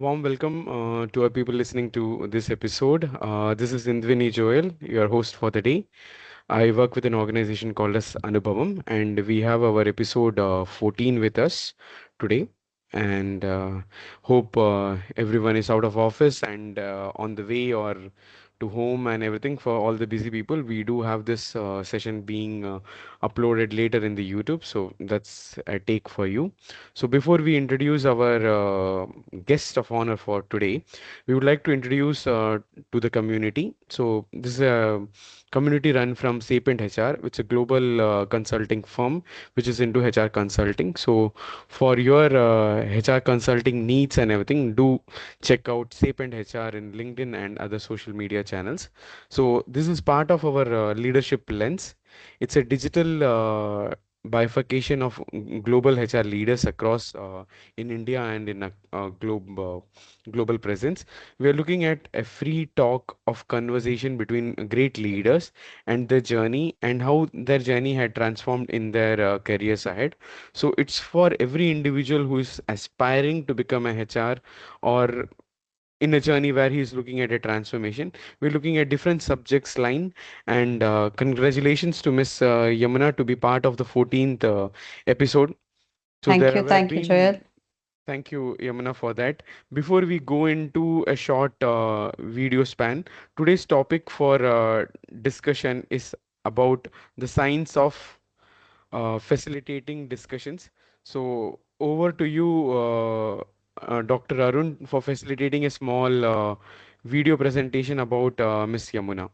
warm welcome to our people listening to this episode. This is Indwin Joel, your host for the day. I work with an organization called as Anubhavam, and we have our episode 14 with us today. And hope everyone is out of office and on the way or to home and everything. For all the busy people, we do have this session being uploaded later in the YouTube, so that's a take for you. So before we introduce our guest of honor for today, we would like to introduce to the community. So this is a community run from Sapient HR, which is a global consulting firm which is into HR consulting. So for your HR consulting needs and everything, do check out Sapient HR in LinkedIn and other social media channels. So this is part of our leadership lens. It's a digital bifurcation of global HR leaders across in India and in a global presence. We are looking at a free talk of conversation between great leaders and their journey and how their journey had transformed in their careers ahead. So it's for every individual who is aspiring to become a HR or in a journey where he's looking at a transformation. We're looking at different subjects line, and congratulations to Miss Yamuna to be part of the 14th episode. So there have Thank you, Joel. been. Thank you, Yamuna, for that. Before we go into a short video span, today's topic for discussion is about the science of facilitating discussions. So over to you, Dr. Arun, for facilitating a small video presentation about Miss Yamuna.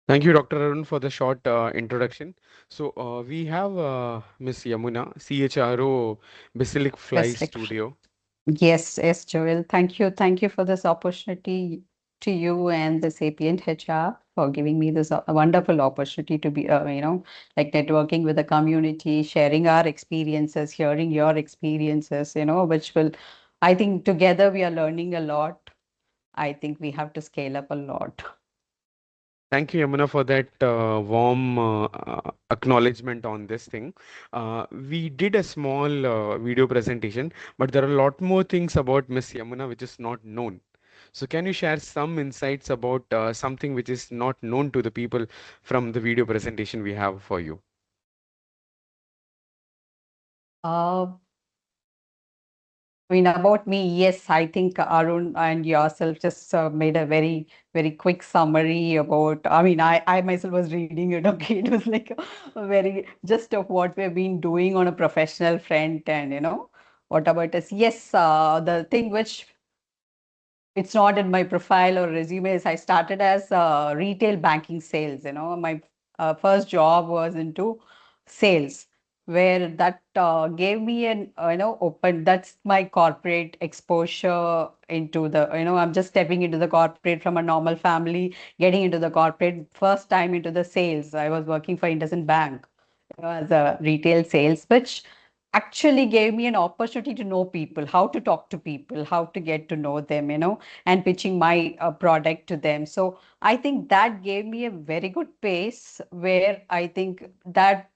Thank you, Dr. Arun, for the short introduction. So we have Miss Yamuna, CHRO, Basilic Fly Yes, Studio. yes, Joel. Thank you for this opportunity to you and the Sapient HR for giving me this wonderful opportunity to be, like networking with the community, sharing our experiences, hearing your experiences, which will, I think together we are learning a lot. I think we have to scale up a lot. Thank you, Yamuna, for that warm acknowledgement on this thing. We did a small video presentation, but there are a lot more things about Miss Yamuna which is not known. So, can you share some insights about something which is not known to the people from the video presentation we have for you? Uh, I mean, about me, yes, I think Arun and yourself just made a very quick summary about. I mean, I myself was reading it. Okay, it was like a very just of what we've been doing on a professional front, and what about us? Yes, the thing which it's not in my profile or resumes. I started as retail banking sales. My first job was into sales, where that gave me an open. That's my corporate exposure into the. I'm just stepping into the corporate from a normal family, getting into the corporate first time into the sales. I was working for IndusInd Bank, as a retail sales, which actually gave me an opportunity to know people, how to talk to people, how to get to know them, and pitching my product to them. So I think that gave me a very good pace where I think that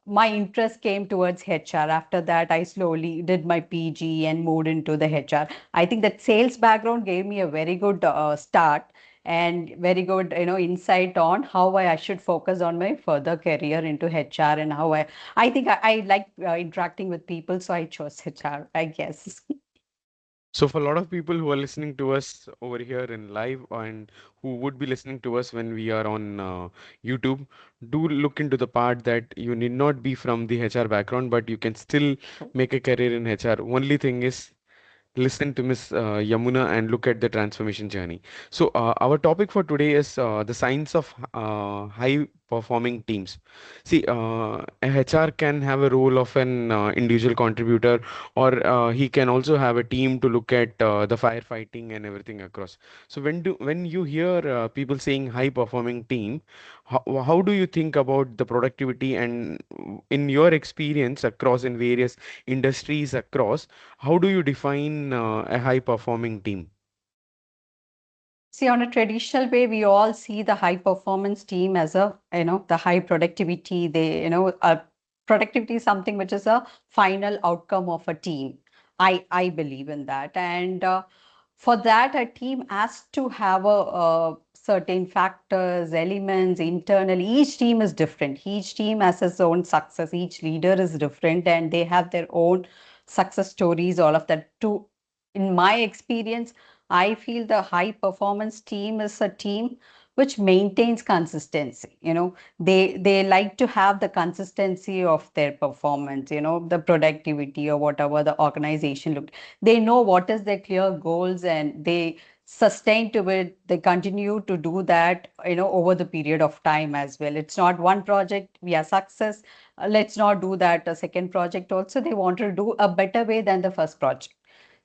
my interest came towards HR. After that, I slowly did my PG and moved into the HR. I think that sales background gave me a very good start and very good, insight on how I should focus on my further career into HR and how I think I like interacting with people, so I chose HR, I guess. So for a lot of people who are listening to us over here in live and who would be listening to us when we are on YouTube, do look into the part that you need not be from the HR background, but you can still make a career in HR. Only thing is listen to Miss Yamuna and look at the transformation journey. So, our topic for today is the science of high performing teams. See, a HR can have a role of an individual contributor, or he can also have a team to look at the firefighting and everything across. So, when you hear people saying high performing team, how do you think about the productivity and in your experience across in various industries across? How do you define a high performing team? See, on a traditional way, we all see the high performance team as a, the high productivity. Productivity is something which is a final outcome of a team. I believe in that. And for that, a team has to have certain factors, elements internally. Each team is different. Each team has its own success. Each leader is different and they have their own success stories, all of that. In my experience, I feel the high performance team is a team which maintains consistency. They like to have the consistency of their performance, the productivity or whatever the organization look. They know what is their clear goals and they sustain to it. They continue to do that, over the period of time as well. It's not one project, we are success. Let's not do that a second project also. They want to do a better way than the first project.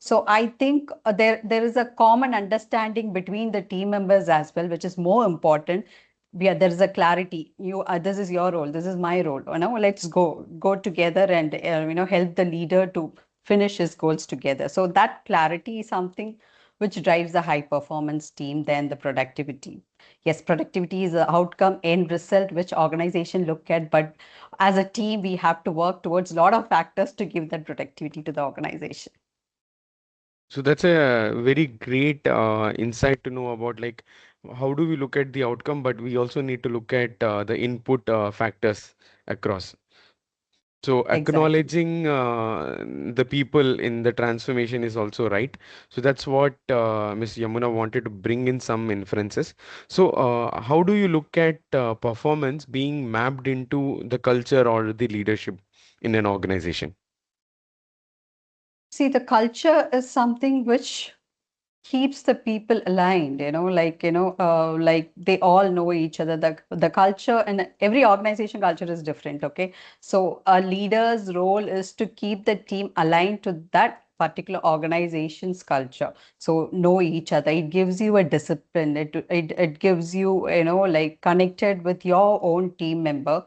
So I think there is a common understanding between the team members as well, which is more important. There is a clarity. This is your role. This is my role. Let's go together and help the leader to finish his goals together. So that clarity is something which drives the high performance team than the productivity. Yes, productivity is the outcome end result which organization look at, but as a team we have to work towards a lot of factors to give that productivity to the organization. So that's a very great insight to know about like how do we look at the outcome, but we also need to look at the input factors across. So Exactly. acknowledging the people in the transformation is also right. So that's what Ms. Yamuna wanted to bring in some inferences. So how do you look at performance being mapped into the culture or the leadership in an organization? See, the culture is something which keeps the people aligned, like they all know each other. The culture and every organization culture is different, okay? So a leader's role is to keep the team aligned to that particular organization's culture. So know each other. It gives you a discipline. It gives you, like connected with your own team member.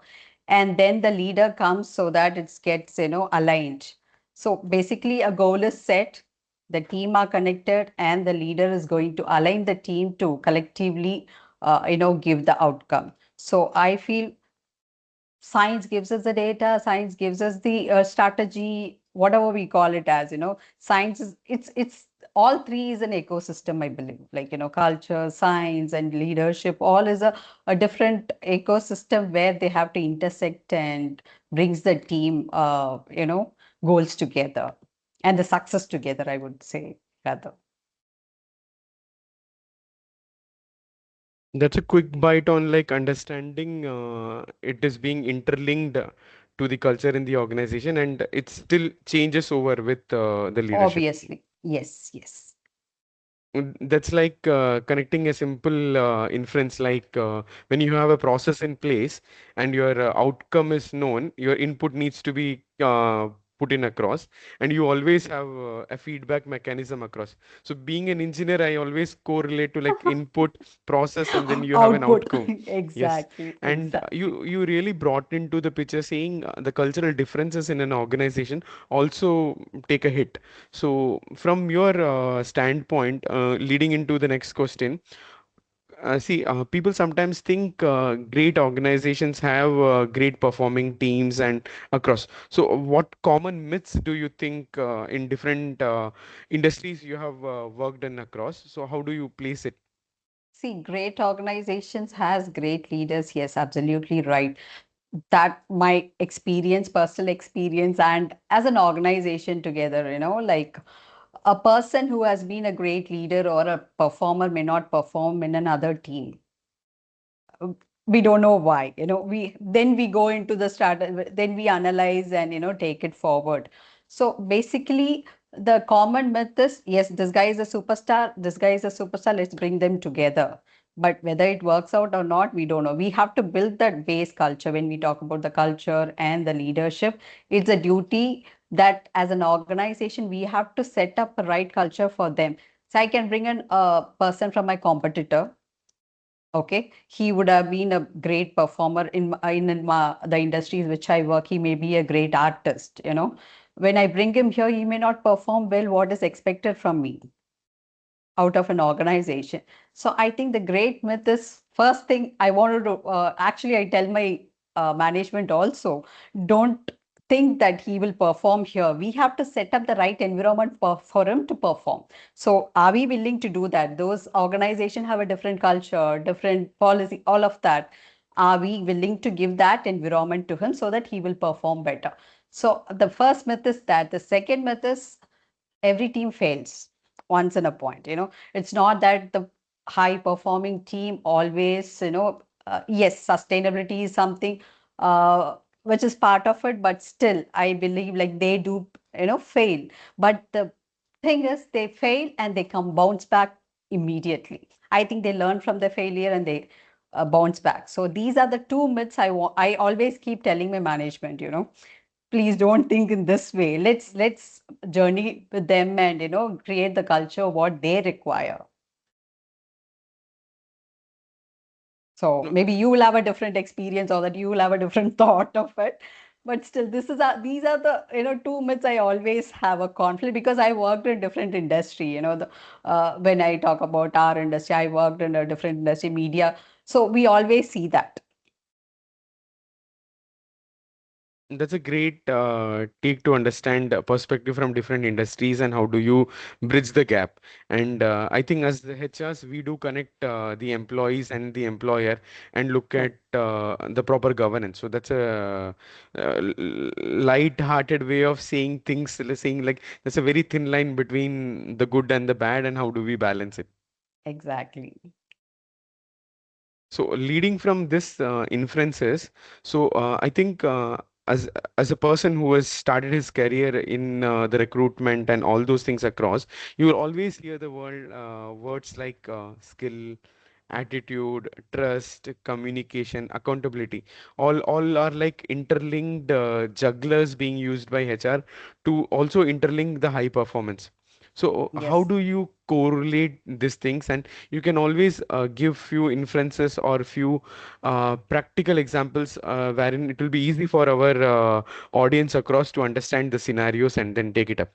And then the leader comes so that it gets, aligned. So basically, a goal is set, the team are connected, and the leader is going to align the team to collectively, give the outcome. So I feel science gives us the data, science gives us the strategy, whatever we call it as, science is it's all three is an ecosystem, I believe. Like, culture, science, and leadership, all is a different ecosystem where they have to intersect and brings the team, goals together and the success together, I would say, rather. That's a quick bite on like understanding it is being interlinked to the culture in the organization and it still changes over with the leadership. Obviously, yes, yes. That's like connecting a simple inference like when you have a process in place and your outcome is known, your input needs to be put in across, and you always have a feedback mechanism across. So being an engineer, I always correlate to like input, process, and then you have an Output. outcome. Yes, Exactly, and exactly. you really brought into the picture saying the cultural differences in an organization also take a hit. So, from your standpoint, leading into the next question, people sometimes think great organizations have great performing teams and across. So, what common myths do you think in different industries you have worked in across? So, how do you place it? See, great organizations has great leaders. Yes, absolutely right. That my experience, personal experience, and as an organization together, like a person who has been a great leader or a performer may not perform in another team. We don't know why, we then we go into the start, then we analyze and take it forward. So basically the common myth is, yes, this guy is a superstar, this guy is a superstar, let's bring them together. But whether it works out or not, we don't know. We have to build that base culture. When we talk about the culture and the leadership, it's a duty that as an organization we have to set up a right culture for them. So I can bring in a person from my competitor. Okay, he would have been a great performer the industries which I work. He may be a great artist. When I bring him here, he may not perform well what is expected from me out of an organization. So I think the great myth is, first thing I wanted to actually I tell my management also, don't think that he will perform here. We have to set up the right environment for him to perform. So are we willing to do that? Those organizations have a different culture, different policy, all of that. Are we willing to give that environment to him so that he will perform better? So the first myth is that. The second myth is every team fails once in a point. It's not that the high performing team always, yes, sustainability is something which is part of it, but still I believe like they do, fail. But the thing is, they fail and they come bounce back immediately. I think they learn from the failure and they bounce back. So these are the two myths I always keep telling my management. Please don't think in this way. Let's journey with them and create the culture what they require. So No, maybe you will have a different experience, or that you will have a different thought of it. But still, these are the two myths I always have a conflict, because I worked in different industry. When I talk about our industry, I worked in a different industry, media. So we always see that. that's a great take to understand perspective from different industries and how do you bridge the gap. And I think as the HRs, we do connect the employees and the employer and look at the proper governance. So that's a light-hearted way of saying things, saying like there's a very thin line between the good and the bad, and how do we balance it. Exactly. So leading from this inferences, so I think as as a person who has started his career in the recruitment and all those things across, you will always hear the words like skill, attitude, trust, communication, accountability. All are like interlinked jugglers being used by HR to also interlink the high performance. So how Yes. do you correlate these things? And you can always give few inferences or few practical examples wherein it will be easy for our audience across to understand the scenarios and then take it up.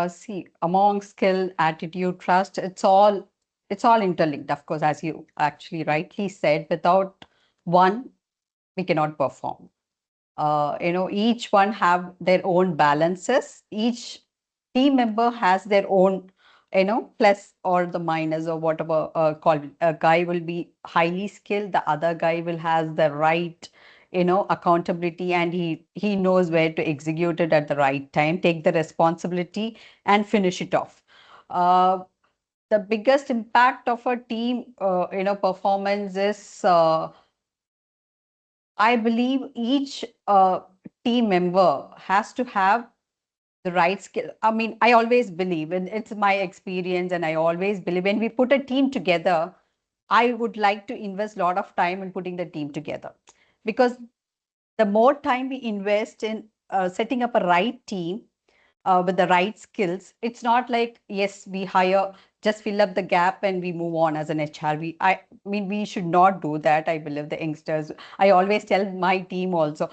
See, among skill, attitude, trust, it's all interlinked. Of course, as you actually rightly said, without one, we cannot perform. Each one have their own balances. Each team member has their own, plus or the minus or whatever. Called a guy will be highly skilled, the other guy will has the right, accountability, and he knows where to execute it at the right time, take the responsibility and finish it off. Uh, the biggest impact of a team, performance is, I believe each team member has to have the right skill. I mean, I always believe, and it's my experience, and I always believe when we put a team together, I would like to invest a lot of time in putting the team together, because the more time we invest in setting up a right team with the right skills, it's not like, yes, we hire, just fill up the gap and we move on as an HR. I mean, we should not do that. I believe the youngsters, I always tell my team also,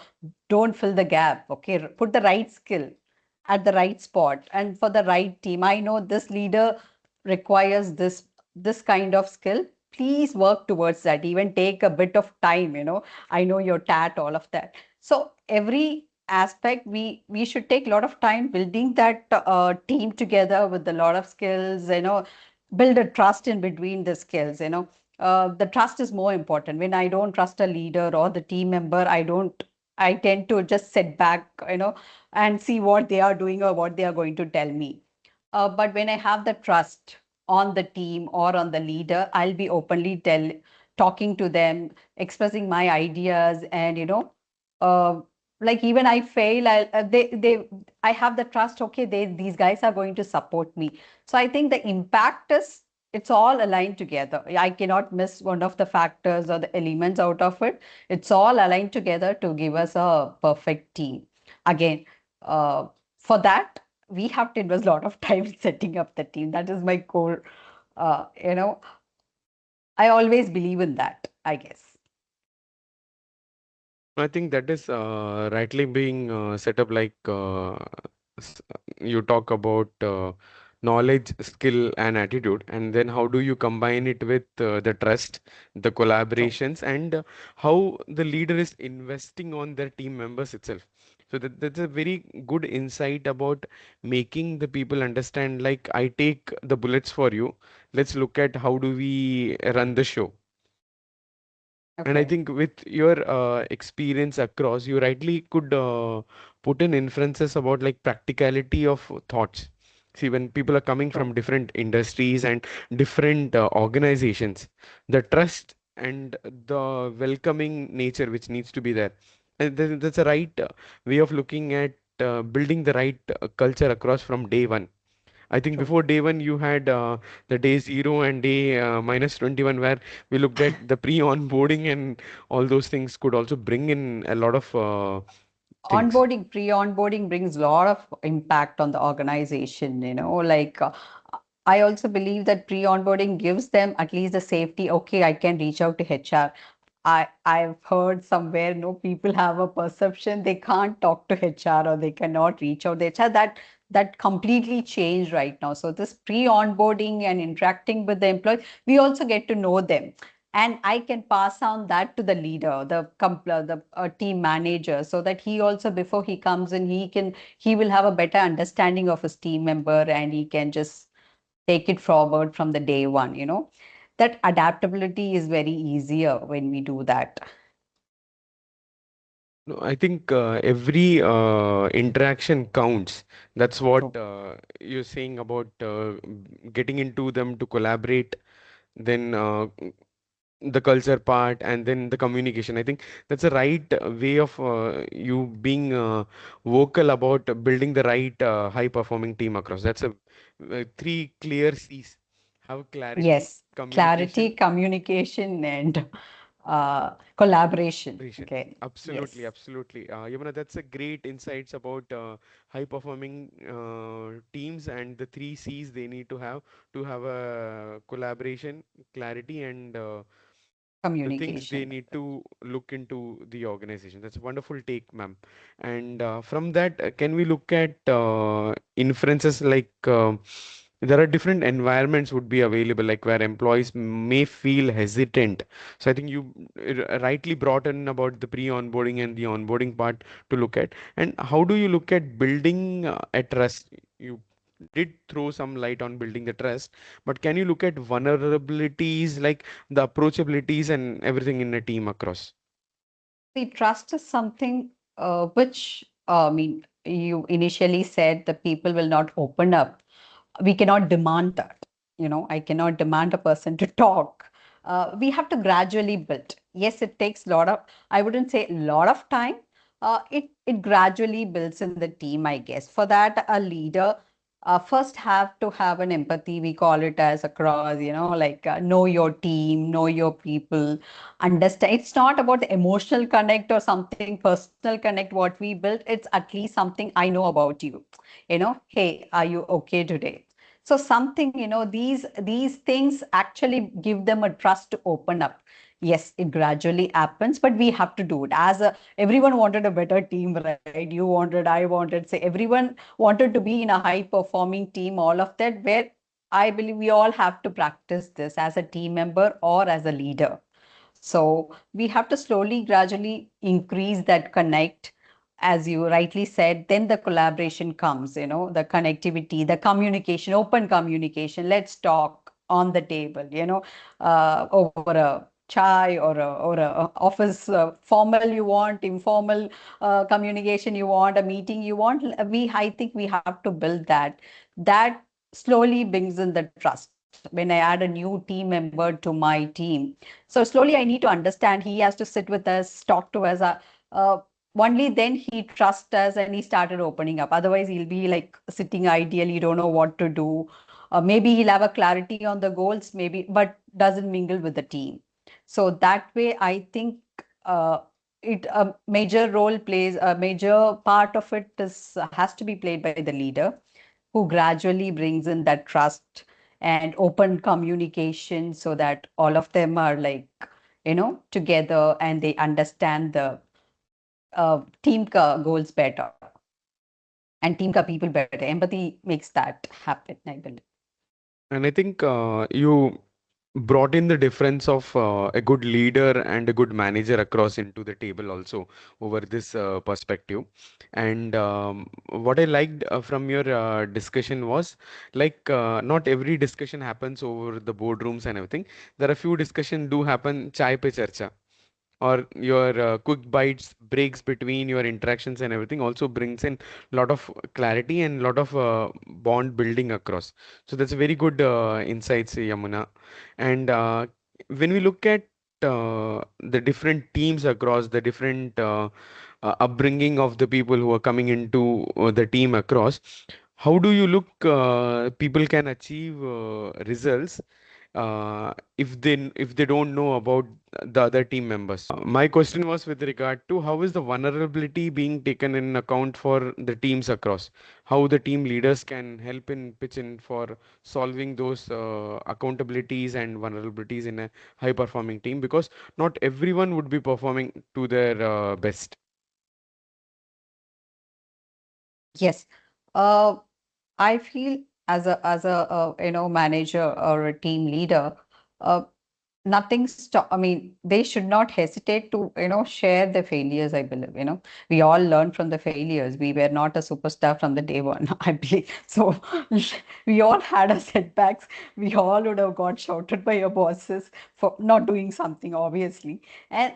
don't fill the gap. Okay, put the right skill at the right spot and for the right team. I know this leader requires this kind of skill. Please work towards that. Even take a bit of time. I know your tat, all of that. So every aspect, we should take a lot of time building that team together with a lot of skills. Build a trust in between the skills. The trust is more important. When I don't trust a leader or the team member, I tend to just sit back, and see what they are doing or what they are going to tell me. But when I have the trust on the team or on the leader, I'll be openly talking to them, expressing my ideas, and uh, like even I fail, I have the trust. Okay, these guys are going to support me. So I think the impact is it's all aligned together. I cannot miss one of the factors or the elements out of it. It's all aligned together to give us a perfect team. Again, uh, for that we have to invest a lot of time setting up the team. That is my core. Uh, you know, I always believe in that, I guess. I think that is rightly being set up like s- you talk about knowledge, skill, and attitude, and then how do you combine it with the trust, the True. collaborations, and how the leader is investing on their team members itself. So that's a very good insight about making the people understand, like, I take the bullets for you. Let's look at how do we run the show. And I Okay. think with your experience across, you rightly could put in inferences about like practicality of thoughts. See, when people are coming True. from different industries and different organizations, the trust and the welcoming nature which needs to be there. And that's a right way of looking at building the right culture across from day one. I think True. before day one, you had the day zero and day minus 21, where we looked at the pre-onboarding, and all those things could also bring in a lot of things. Onboarding, pre-onboarding brings a lot of impact on the organization, like I also believe that pre-onboarding gives them at least the safety. Okay, I can reach out to HR. I've heard somewhere, no, people have a perception they can't talk to HR or they cannot reach out to HR. That completely changed right now. So this pre-onboarding and interacting with the employees, we also get to know them, and I can pass on that to the leader, the team manager, so that he also, before he comes in, he will have a better understanding of his team member, and he can just take it forward from the day one. That adaptability is very easier when we do that. No, I think every interaction counts. That's what True. you're saying about getting into them to collaborate. Then the culture part, and then the communication. I think that's a right way of you being vocal about building the right high performing team across. That's a three clear C's: have clarity, Yes, clarity, communication, communication, and collaboration. operation. Okay. Absolutely, Yes. absolutely. Yamuna, that's a great insights about high performing teams, and the three C's they need to have a collaboration, clarity, and the things they Communication. need to look into the organization. That's a wonderful take, ma'am. And from that, can we look at inferences like there are different environments would be available, like where employees may feel hesitant. So I think you rightly brought in about the pre-onboarding and the onboarding part to look at. And how do you look at building a trust? You did throw some light on building the trust, but can you look at vulnerabilities like the approachabilities and everything in a team across? See, trust is something which, I mean, you initially said the people will not open up. We cannot demand that. I cannot demand a person to talk. We have to gradually build. Yes, it takes a lot of, I wouldn't say a lot of time. It gradually builds in the team, I guess. For that, a leader first have to have an empathy. We call it as across, like know your team, know your people, understand. It's not about the emotional connect or something personal connect what we build. It's at least something I know about you. Hey, are you okay today? So something, these things actually give them a trust to open up. Yes, it gradually happens, but we have to do it. Everyone wanted a better team, right? You wanted, I wanted, say everyone wanted to be in a high performing team, all of that, where I believe we all have to practice this as a team member or as a leader. So we have to slowly, gradually increase that connect. As you rightly said, then the collaboration comes, the connectivity, the communication, open communication. Let's talk on the table, over a chai or a office, formal you want, informal communication you want, a meeting you want. I think we have to build that slowly brings in the trust. When I add a new team member to my team, so slowly I need to understand. He has to sit with us, talk to us. Uh, Only then he trusts us and he started opening up. Otherwise, he'll be like sitting ideal. You don't know what to do. Maybe he'll have a clarity on the goals, maybe, but doesn't mingle with the team. So that way, I think uh, it a major role plays a major part of it is has to be played by the leader who gradually brings in that trust and open communication so that all of them are like, together and they understand the goals better and team ka people better. Empathy makes that happen, I believe. And I think you brought in the difference of a good leader and a good manager across into the table also over this perspective. And what I liked from your discussion was like not every discussion happens over the boardrooms and everything. There are few discussion do happen chai pe charcha, or your quick bites breaks between your interactions and everything also brings in a lot of clarity and lot of bond building across. So that's a very good insights, Yamuna. And when we look at the different teams across the different upbringing of the people who are coming into the team across, how do you look people can achieve results if they don't know about the other team members? My question was with regard to how is the vulnerability being taken in account for the teams across? How the team leaders can help in pitch in for solving those accountabilities and vulnerabilities in a high performing team, because not everyone would be performing to their best. Yes. I feel as a manager or a team leader, uh, nothing stop. I mean, they should not hesitate to share their failures. I believe we all learn from the failures. We were not a superstar from the day one. I believe so. We all had our setbacks. We all would have got shouted by our bosses for not doing something, obviously, and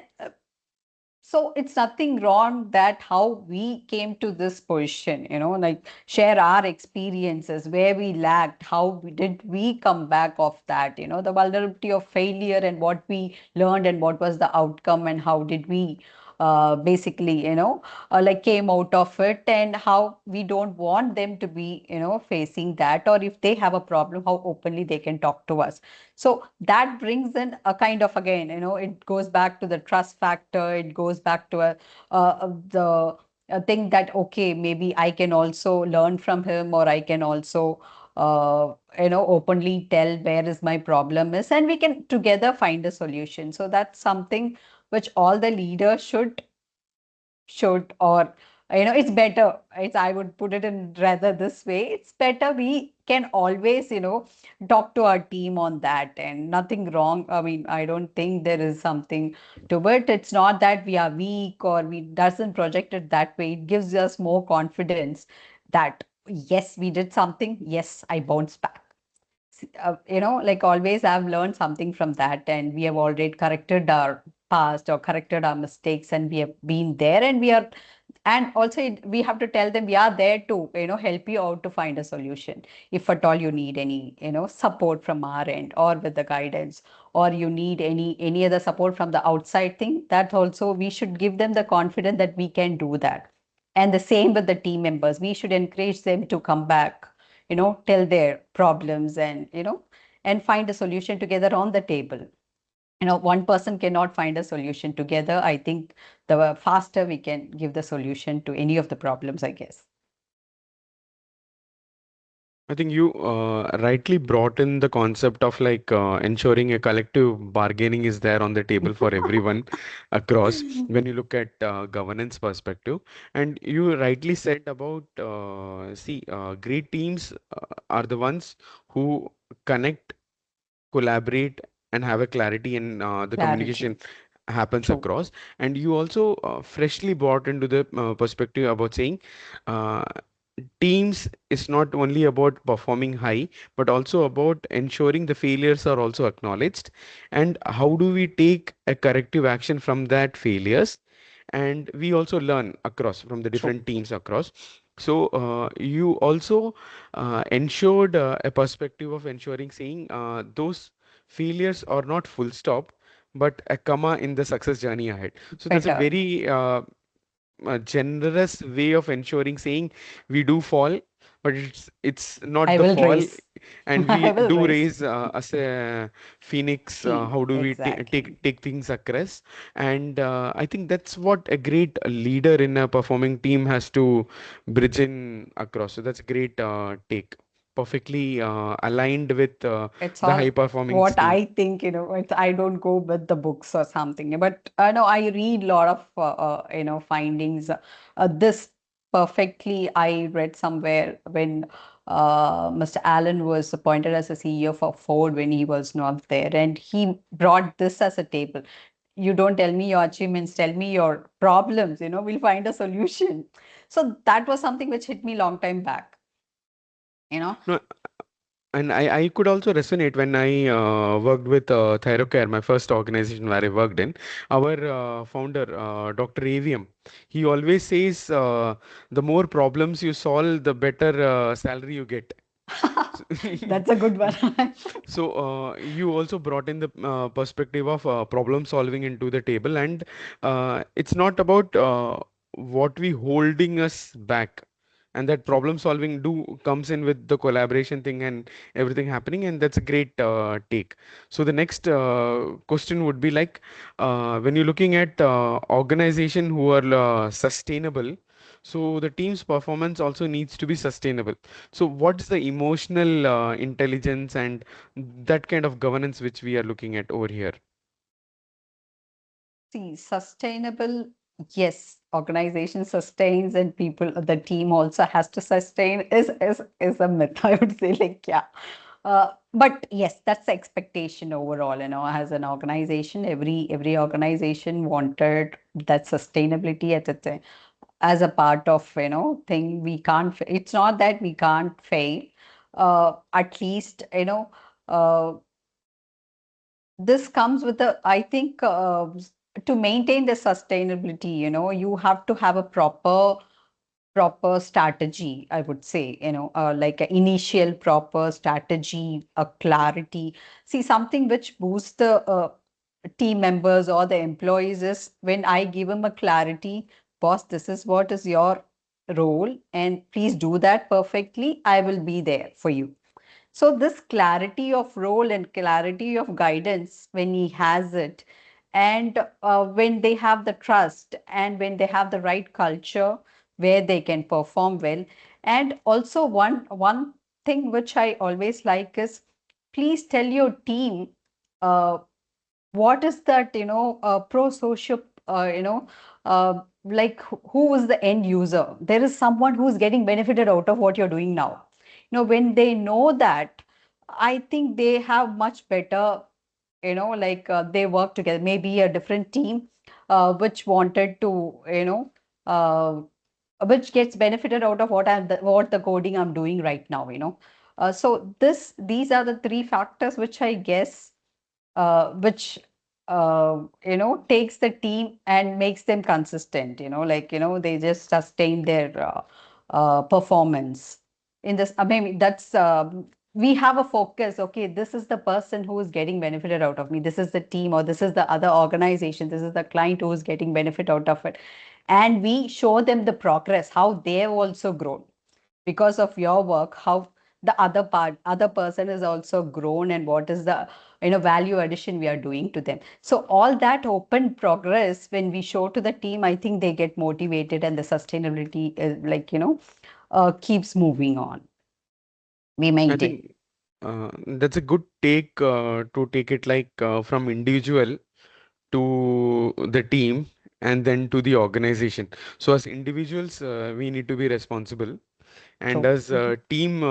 so it's nothing wrong that how we came to this position, like share our experiences, where we lacked, did we come back of that, the vulnerability of failure and what we learned and what was the outcome and how did we basically, like came out of it, and how we don't want them to be, facing that, or if they have a problem, how openly they can talk to us. So that brings in a kind of, again, it goes back to the trust factor. It goes back to the a thing that, okay, maybe I can also learn from him, or I can also openly tell where is my problem is, and we can together find a solution. So that's something which all the leaders should, or it's better, I would put it in rather this way, it's better we can always talk to our team on that, and nothing wrong. I mean, I don't think there is something to it. It's not that we are weak, or we doesn't project it that way. It gives us more confidence that yes, we did something, yes, I bounce back. Like always, I've learned something from that, and we have already corrected our past or corrected our mistakes, and we have been there, and we are, and also we have to tell them we are there to, help you out to find a solution. If at all you need any, support from our end, or with the guidance, or you need any other support from the outside thing, that also we should give them the confidence that we can do that. And the same with the team members. We should encourage them to come back, tell their problems, and, and find a solution together on the table. One person cannot find a solution together. I think the faster we can give the solution to any of the problems, I guess. I think you rightly brought in the concept of like ensuring a collective bargaining is there on the table for everyone across when you look at governance perspective. And you rightly said about great teams are the ones who connect, collaborate, and have a clarity in the Clarity. communication happens True. across. And you also freshly brought into the perspective about saying uh, teams is not only about performing high, but also about ensuring the failures are also acknowledged, and how do we take a corrective action from that failures. And we also learn across from the True. different teams across. So you also ensured a perspective of ensuring saying those failures are not full stop, but a comma in the success journey ahead. So that's a Better. very a generous way of ensuring saying we do fall, but it's not I the will fall, raise. and I we will do raise. raise as a phoenix. Team. How do we Exactly. take things across? And I think that's what a great leader in a performing team has to bridge in across. So that's a great take. Perfectly aligned with It's the all high performing what team. I think, I don't go with the books or something, but I know I read a lot of, findings. This perfectly, I read somewhere when Mr. Allen was appointed as a CEO for Ford when he was not there, and he brought this as a table. You don't tell me your achievements, tell me your problems, we'll find a solution. So that was something which hit me long time back, you know. No, and I could also resonate when I worked with Thyrocare, my first organization where I worked in. Our founder, Dr. AVM, he always says the more problems you solve, the better salary you get. So, That's a good one. so you also brought in the perspective of problem solving into the table, and it's not about what we holding us back, and that problem solving do comes in with the collaboration thing and everything happening, and that's a great take. So the next question would be like, when you're looking at organization who are sustainable, so the team's performance also needs to be sustainable. So what's the emotional intelligence and that kind of governance which we are looking at over here? See, sustainable, yes, organization sustains and people, the team also has to sustain is a myth, I would say, like, yeah. But yes, that's the expectation overall, as an organization, every organization wanted that sustainability at the as a part of, thing. We can't, it's not that we can't fail. At least, this comes with a, I think, to maintain the sustainability, you have to have a proper strategy, I would say, like an initial proper strategy, a clarity. See, something which boosts the team members or the employees is when I give them a clarity, boss, this is what is your role, and please do that perfectly. I will be there for you. So this clarity of role and clarity of guidance, when he has it, and when they have the trust and when they have the right culture where they can perform well. And also one thing which I always like is, please tell your team uh, what is that, pro social, like who is the end user. There is someone who's getting benefited out of what you're doing now. When they know that, I think they have much better, like, they work together, maybe a different team which wanted to, uh, which gets benefited out of what the coding I'm doing right now, so these are the three factors which I guess, which takes the team and makes them consistent, like, they just sustain their performance in this. I mean, that's we have a focus. Okay, this is the person who is getting benefited out of me, this is the team, or this is the other organization, this is the client who is getting benefit out of it, and we show them the progress, how they've also grown because of your work, how the other person is also grown, and what is the, value addition we are doing to them. So all that open progress, when we show to the team, I think they get motivated, and the sustainability is like, keeps moving on. We I maintain. think that's a good take to take it like from individual to the team and then to the organization. So as individuals, we need to be responsible, and True. as a team,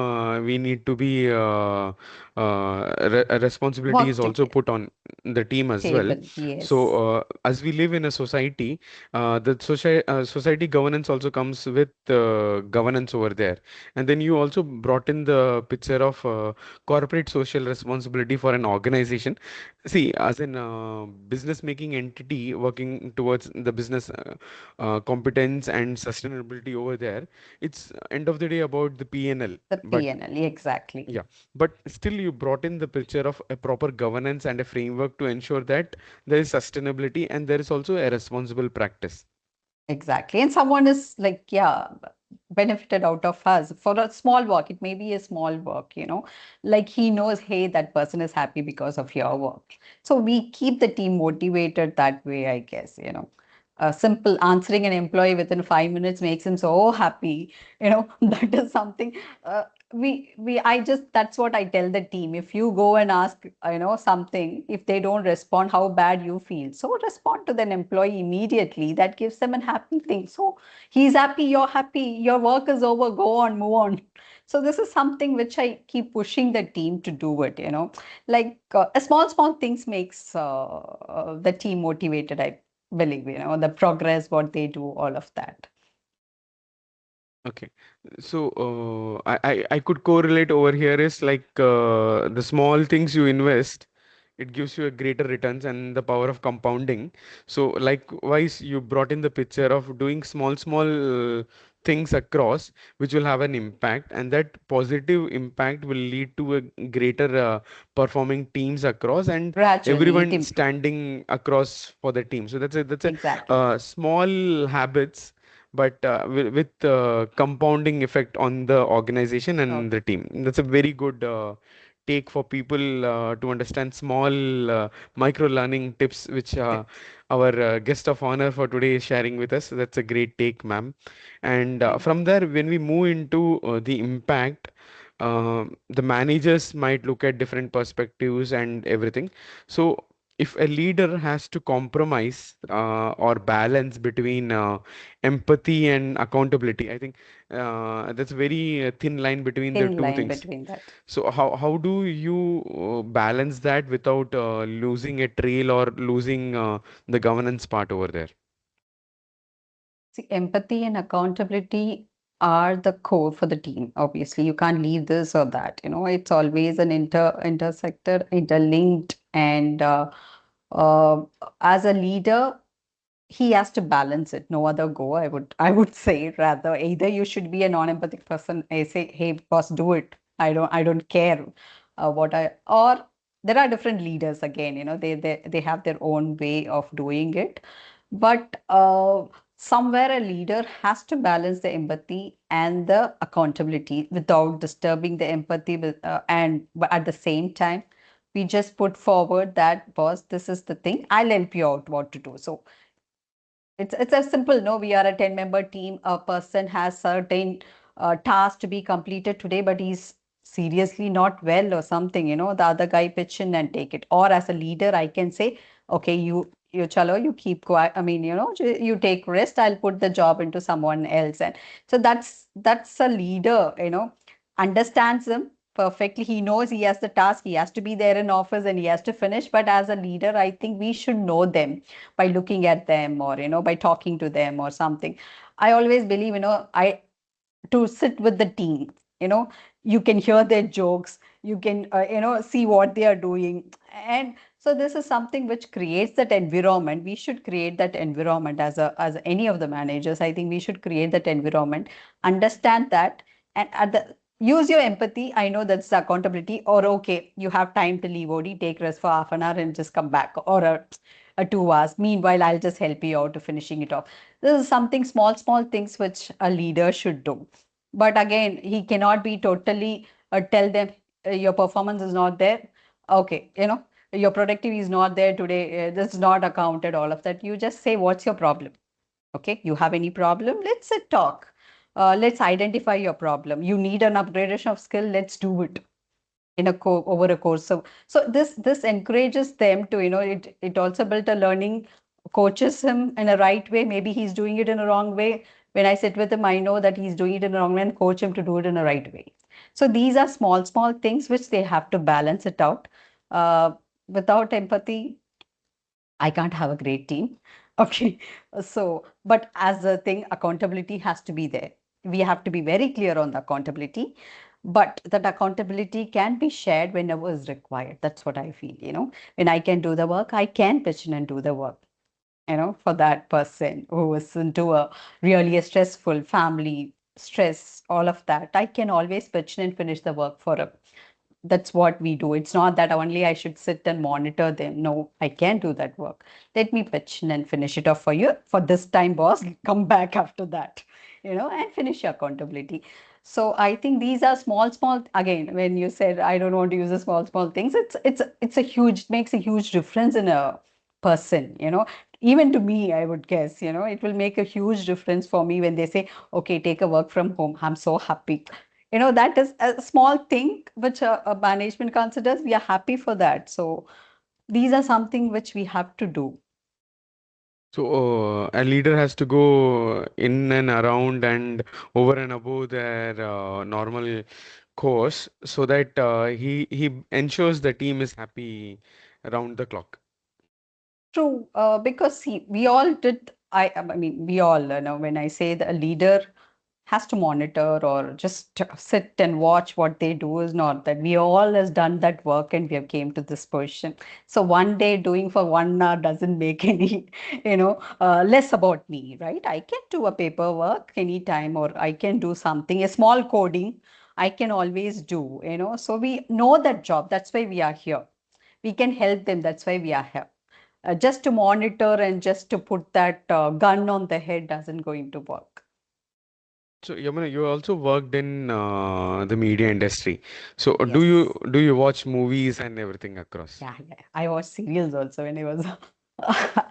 we need to be a responsibility is Work also together. put on. the team as well. Table, So yes. as we live in a society, the society governance also comes with governance over there. And then you also brought in the picture of corporate social responsibility for an organization. See, as an business making entity working towards the business competence and sustainability over there, it's end of the day about the P&L. The But P&L, exactly. yeah, but still you brought in the picture of a proper governance and a framework to ensure that there is sustainability and there is also a responsible practice. Exactly. And someone is like, yeah, benefited out of us for a small work. It may be a small work, like he knows, hey, that person is happy because of your work. So we keep the team motivated that way, I guess, A simple answering an employee within 5 minutes makes him so happy, that is something. Uh, I just, that's what I tell the team. If you go and ask, something, if they don't respond, how bad you feel. So respond to the employee immediately. That gives them a happy thing. So he's happy, you're happy, your work is over, go on, move on. So this is something which I keep pushing the team to do it, like a small things makes the team motivated, I believe, the progress, what they do, all of that. Okay, so I could correlate over here is like the small things you invest, it gives you a greater returns and the power of compounding. So likewise, you brought in the picture of doing small things across, which will have an impact, and that positive impact will lead to a greater performing teams across, and Gradually it everyone standing across for the team. So that's a exactly. small habits but with compounding effect on the organization and the Okay. team. That's a very good take for people to understand small micro learning tips, which our guest of honor for today is sharing with us. So that's a great take, ma'am. And Thank from there, when we move into the impact, the managers might look at different perspectives and everything. So if a leader has to compromise or balance between empathy and accountability, I think that's a very thin line between the thin two line things. between that. So how do you balance that without losing a trail or losing the governance part over there? See, empathy and accountability are the core for the team. Obviously, you can't leave this or that. It's always an intersector, interlinked, and uh, as a leader, he has to balance it. No other go. I would say, rather, either you should be a non-empathic person. I say, hey, boss, do it. I don't care what I or there are different leaders again. They have their own way of doing it, but somewhere a leader has to balance the empathy and the accountability without disturbing the empathy and but at the same time we just put forward that, boss, this is the thing, I'll help you out what to do. So it's as simple, no? We are a 10-member team. A person has certain tasks to be completed today, but he's seriously not well or something, the other guy pitch in and take it. Or as a leader, I can say, okay, you chalo, you keep quiet. I mean, you take rest. I'll put the job into someone else. And so that's a leader, understands him perfectly. He knows he has the task. He has to be there in office and he has to finish. But as a leader, I think we should know them by looking at them or by talking to them or something. I always believe, I to sit with the team, you know you can hear their jokes, you can see what they are doing. And so this is something which creates that environment. We should create that environment as any of the managers. I think we should create that environment, understand that, and at the use your empathy. I know that's the accountability, or okay, you have time to leave OD, take rest for half an hour and just come back, or a 2 hours. Meanwhile, I'll just help you out to finishing it off. This is something, small things which a leader should do. But again, he cannot be totally tell them, your performance is not there. Okay, your productivity is not there today. This is not accounted, all of that. You just say, what's your problem? Okay, you have any problem? Let's sit talk. Let's identify your problem. You need an upgradation of skill. Let's do it in over a course. So this encourages them to, it also built a learning, coaches him in a right way. Maybe he's doing it in a wrong way. When I sit with him, I know that he's doing it in a wrong way, and coach him to do it in a right way. So these are small things which they have to balance it out. uh, Without empathy, I can't have a great team. Okay. So, but as a thing, accountability has to be there. We have to be very clear on the accountability, but that accountability can be shared whenever is required. That's what I feel, When I can do the work, I can pitch in and do the work, for that person who is into a really a stressful family, stress, all of that. I can always pitch in and finish the work for him. That's what we do. It's not that only I should sit and monitor them. No, I can do that work. Let me pitch in and finish it off for you. For this time, boss, come back after that, and finish your accountability. So I think these are small, again, when you said I don't want to use the small things, it's a huge, it makes a huge difference in a person. Even to me, I would guess, it will make a huge difference for me when they say, okay, take a work from home. I'm so happy. That is a small thing which a management considers. We are happy for that. So these are something which we have to do. So a leader has to go in and around and over and above their normal course so that he ensures the team is happy around the clock. True, because see, we all did. I mean, we all, when I say that a leader has to monitor or just sit and watch what they do is not that we all has done that work and we have came to this position. So one day doing for 1 hour doesn't make any, less about me, right? I can do a paperwork anytime or I can do something, a small coding I can always do. So we know that job. That's why we are here. We can help them. That's why we are here. Just to monitor and just to put that gun on the head doesn't going to work. So Yamuna, you also worked in the media industry. So Yes. do you watch movies and everything across? Yeah. I watched serials also when I was.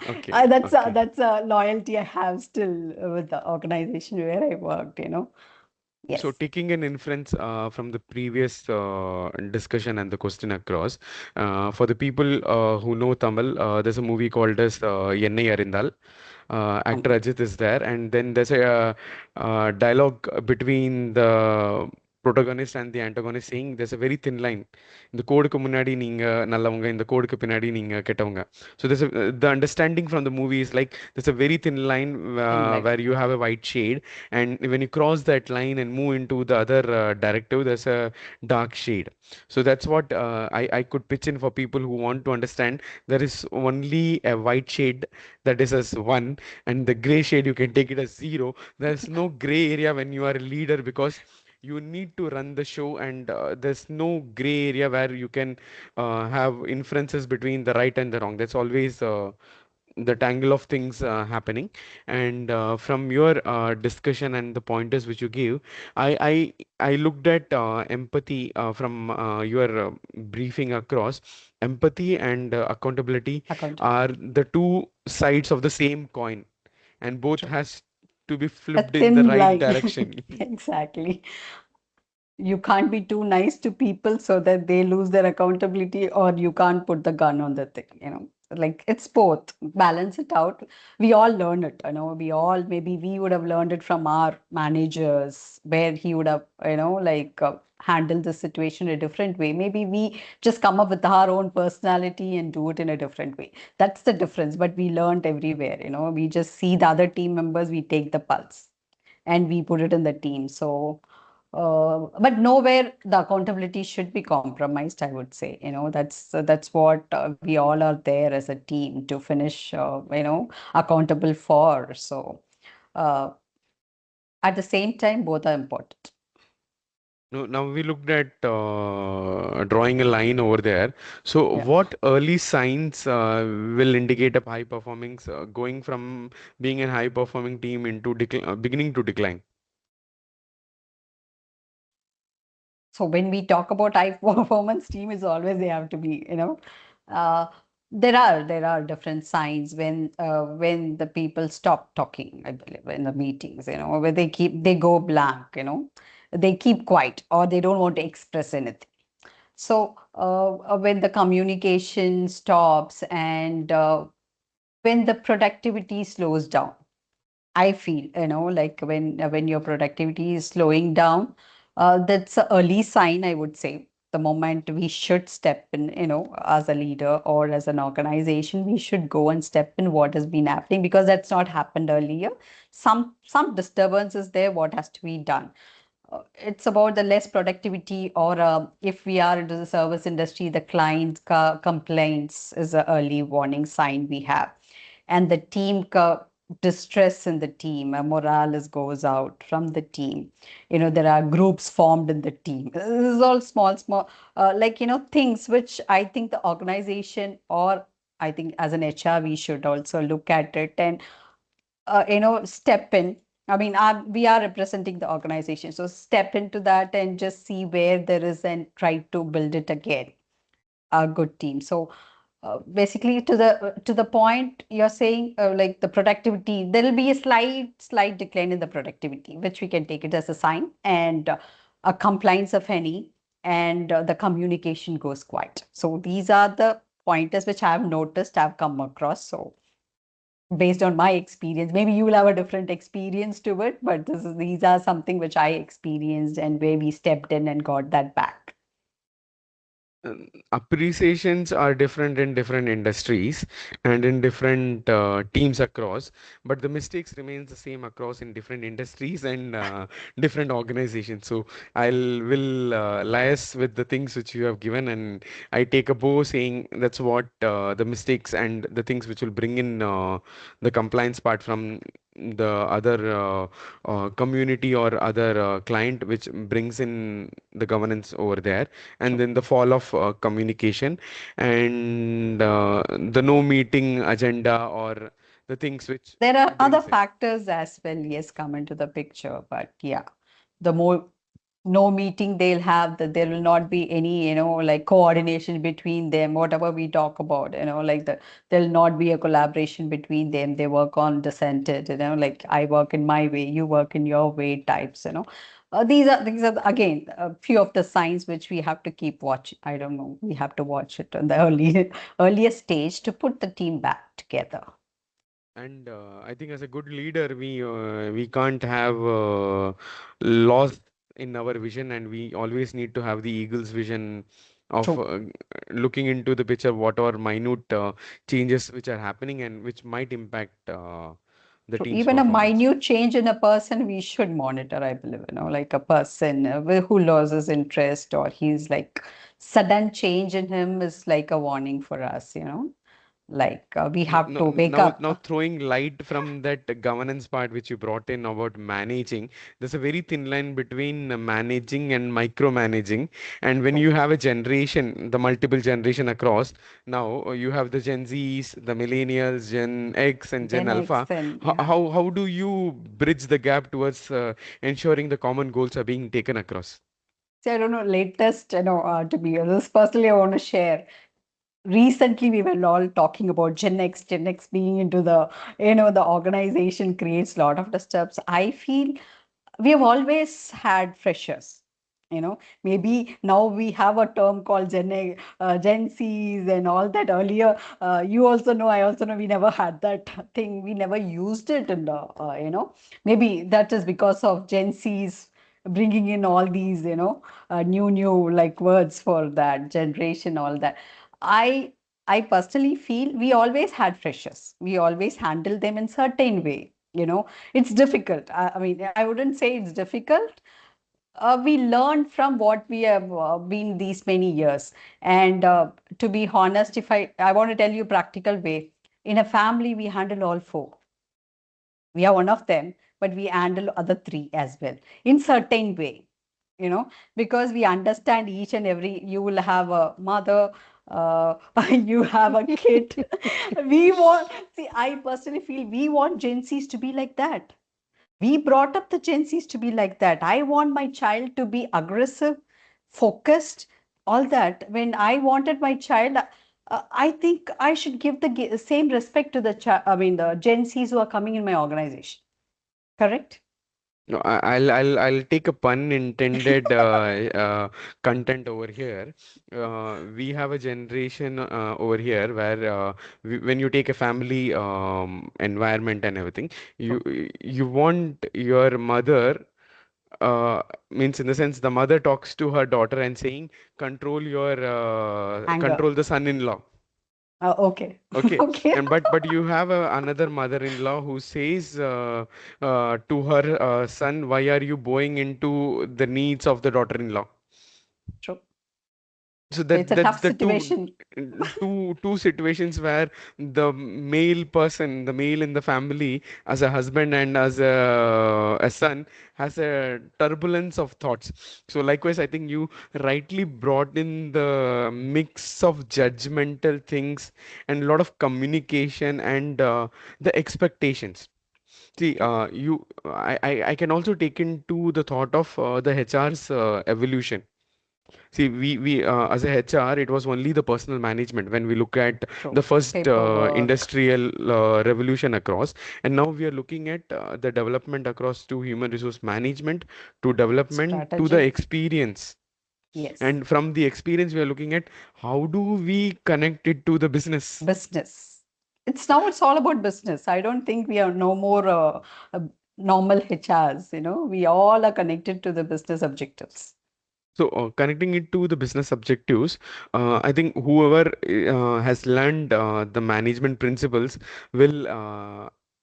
Okay, okay. That's a loyalty I have still with the organization where I worked. So Yes. taking an inference from the previous discussion and the question across, for the people who know Tamil, there's a movie called as Ennai Arindal. Actor Um, Ajit is there, and then there's a dialogue between the protagonist and the antagonist saying there's a very thin line. இந்த கோடுக்கு முன்னாடி நீங்க நல்லவங்க, இந்த கோடுக்கு பின்னாடி நீங்க கெட்டவங்க. So the understanding from the movie is like there's a very thin line in life. where you have a white shade, and when you cross that line and move into the other directive, there's a dark shade. So that's what I could pitch in for people who want to understand. There is only a white shade that is as one, and the gray shade you can take it as zero. There's no gray area when you are a leader, because you need to run the show, and there's no gray area where you can have inferences between the right and the wrong. That's always the tangle of things happening. And from your discussion and the pointers which you gave, I looked at empathy from your briefing across. Empathy and accountability Account. are the two sides of the same coin, and both True. has to be A flipped in the thin right line. direction. Exactly. You can't be too nice to people so that they lose their accountability, or you can't put the gun on the thing. Like it's both. Balance it out. We all learn it. We all, maybe we would have learned it from our managers, where he would have, like handled the situation a different way. Maybe we just come up with our own personality and do it in a different way. That's the difference. But we learned everywhere. We just see the other team members, we take the pulse and we put it in the team. So, but nowhere the accountability should be compromised, I would say. That's what we all are there as a team to finish, accountable for. So, uh, at the same time, both are important. Now we looked at drawing a line over there. So, Yeah. what early signs will indicate a high performing going from being a high performing team into beginning to decline? So when we talk about high performance team, is always they have to be, uh, there are different signs when the people stop talking, I believe, in the meetings, where they go blank, they keep quiet or they don't want to express anything. So when the communication stops and when the productivity slows down, I feel, like when your productivity is slowing down, that's an early sign, I would say. the moment we should step in, as a leader or as an organization, we should go and step in what has been happening, because that's not happened earlier. Some disturbance is there, what has to be done. It's about the less productivity, or if we are into the service industry, the client complaints is an early warning sign we have. And the distress in the team, morale is goes out from the team. There are groups formed in the team. This is all small like, things which I think the organization, or I think as an HR we should also look at it and step in. I mean, we are representing the organization, so step into that and just see where there is and try to build it again, a good team. So basically, to the point you're saying, like the productivity, there will be a slight decline in the productivity, which we can take it as a sign, and a compliance of any, and the communication goes quiet. So these are the pointers which I've noticed, I've come across. So based on my experience, maybe you will have a different experience to it, but these are something which I experienced and where we stepped in and got that back. Appreciations are different in different industries and in different teams across, but the mistakes remains the same across in different industries and different organizations. So I'll will liaise with the things which you have given, and I take a bow saying that's what the mistakes and the things which will bring in the compliance part from the other community or other client which brings in the governance over there, and True. then the fall of communication and the no meeting agenda or the things which There are other brings in. factors as well, yes, come into the picture. But yeah, the more no meeting they'll have, that there will not be any, like coordination between them, whatever we talk about, like there'll not be a collaboration between them. They work on dissented, like I work in my way, you work in your way types. These are again a few of the signs which we have to keep watch. I don't know. We have to watch it on the earliest stage to put the team back together. And I think as a good leader, we can't have loss in our vision, and we always need to have the eagle's vision of True. looking into the picture, what are minute changes which are happening and which might impact the True. team's Even a performance. minute change in a person, we should monitor, I believe, like a person who loses interest, or he's like sudden change in him is like a warning for us. Like we No, have no, to wake now up. throwing light from that governance part which you brought in about managing, there's a very thin line between managing and micromanaging. And when True. you have a generation, the multiple generation across, now you have the Gen Zs, the millennials, Gen X, and Gen Gen X, Alpha. then, How yeah. how do you bridge the gap towards ensuring the common goals are being taken across? See, I don't know, latest, to be honest, personally, I want to share. Recently we were all talking about Gen X being into the organization creates a lot of disturbs. I feel we have always had freshers. Maybe now we have a term called Gen C's and all that. Earlier, you also know, I also know, we never had that thing. We never used it in the, maybe that is because of Gen C's bringing in all these, new like words for that generation, all that. I I personally feel we always had freshers. We always handled them in certain way. It's difficult. I mean, I wouldn't say it's difficult. We learn from what we have been these many years. And to be honest, if I want to tell you practical way, in a family we handle all four. We are one of them, but we handle other three as well in certain way, you know because we understand each and every. You will have a mother, uh, you have a kid. We want, see, I personally feel we want Gen Z's to be like that. We brought up the Gen Z's to be like that. I want my child to be aggressive, focused, all that. When I wanted my child, I think I should give the same respect to the the Gen Z's who are coming in my organization. Correct? No, I'll take a pun intended content over here. We have a generation over here where when you take a family environment and everything, you True. you want your mother uh, means in the sense the mother talks to her daughter and saying, control your Anger. control the son-in-law. Okay. Okay, Okay. and but you have another mother-in-law who says to her son, why are you bowing into the needs of the daughter-in-law? True. So So it's a that's tough the situation. two situations where the male person, the male in the family, as a husband and as a son, has a turbulence of thoughts. So likewise, I think you rightly brought in the mix of judgmental things and a lot of communication and the expectations. See, True. I can also take into the thought of the HR's evolution. See, we as a HR, it was only the personal management when we look at True. the first Paperwork, industrial revolution across, and now we are looking at the development across to human resource management, to development, to the strategy. experience, Yes. and from the experience we are looking at how do we connect it to the business. Business. It's all about business. I don't think we are no more normal HRs, we all are connected to the business objectives. So, connecting it to the business objectives, I think whoever has learned the management principles will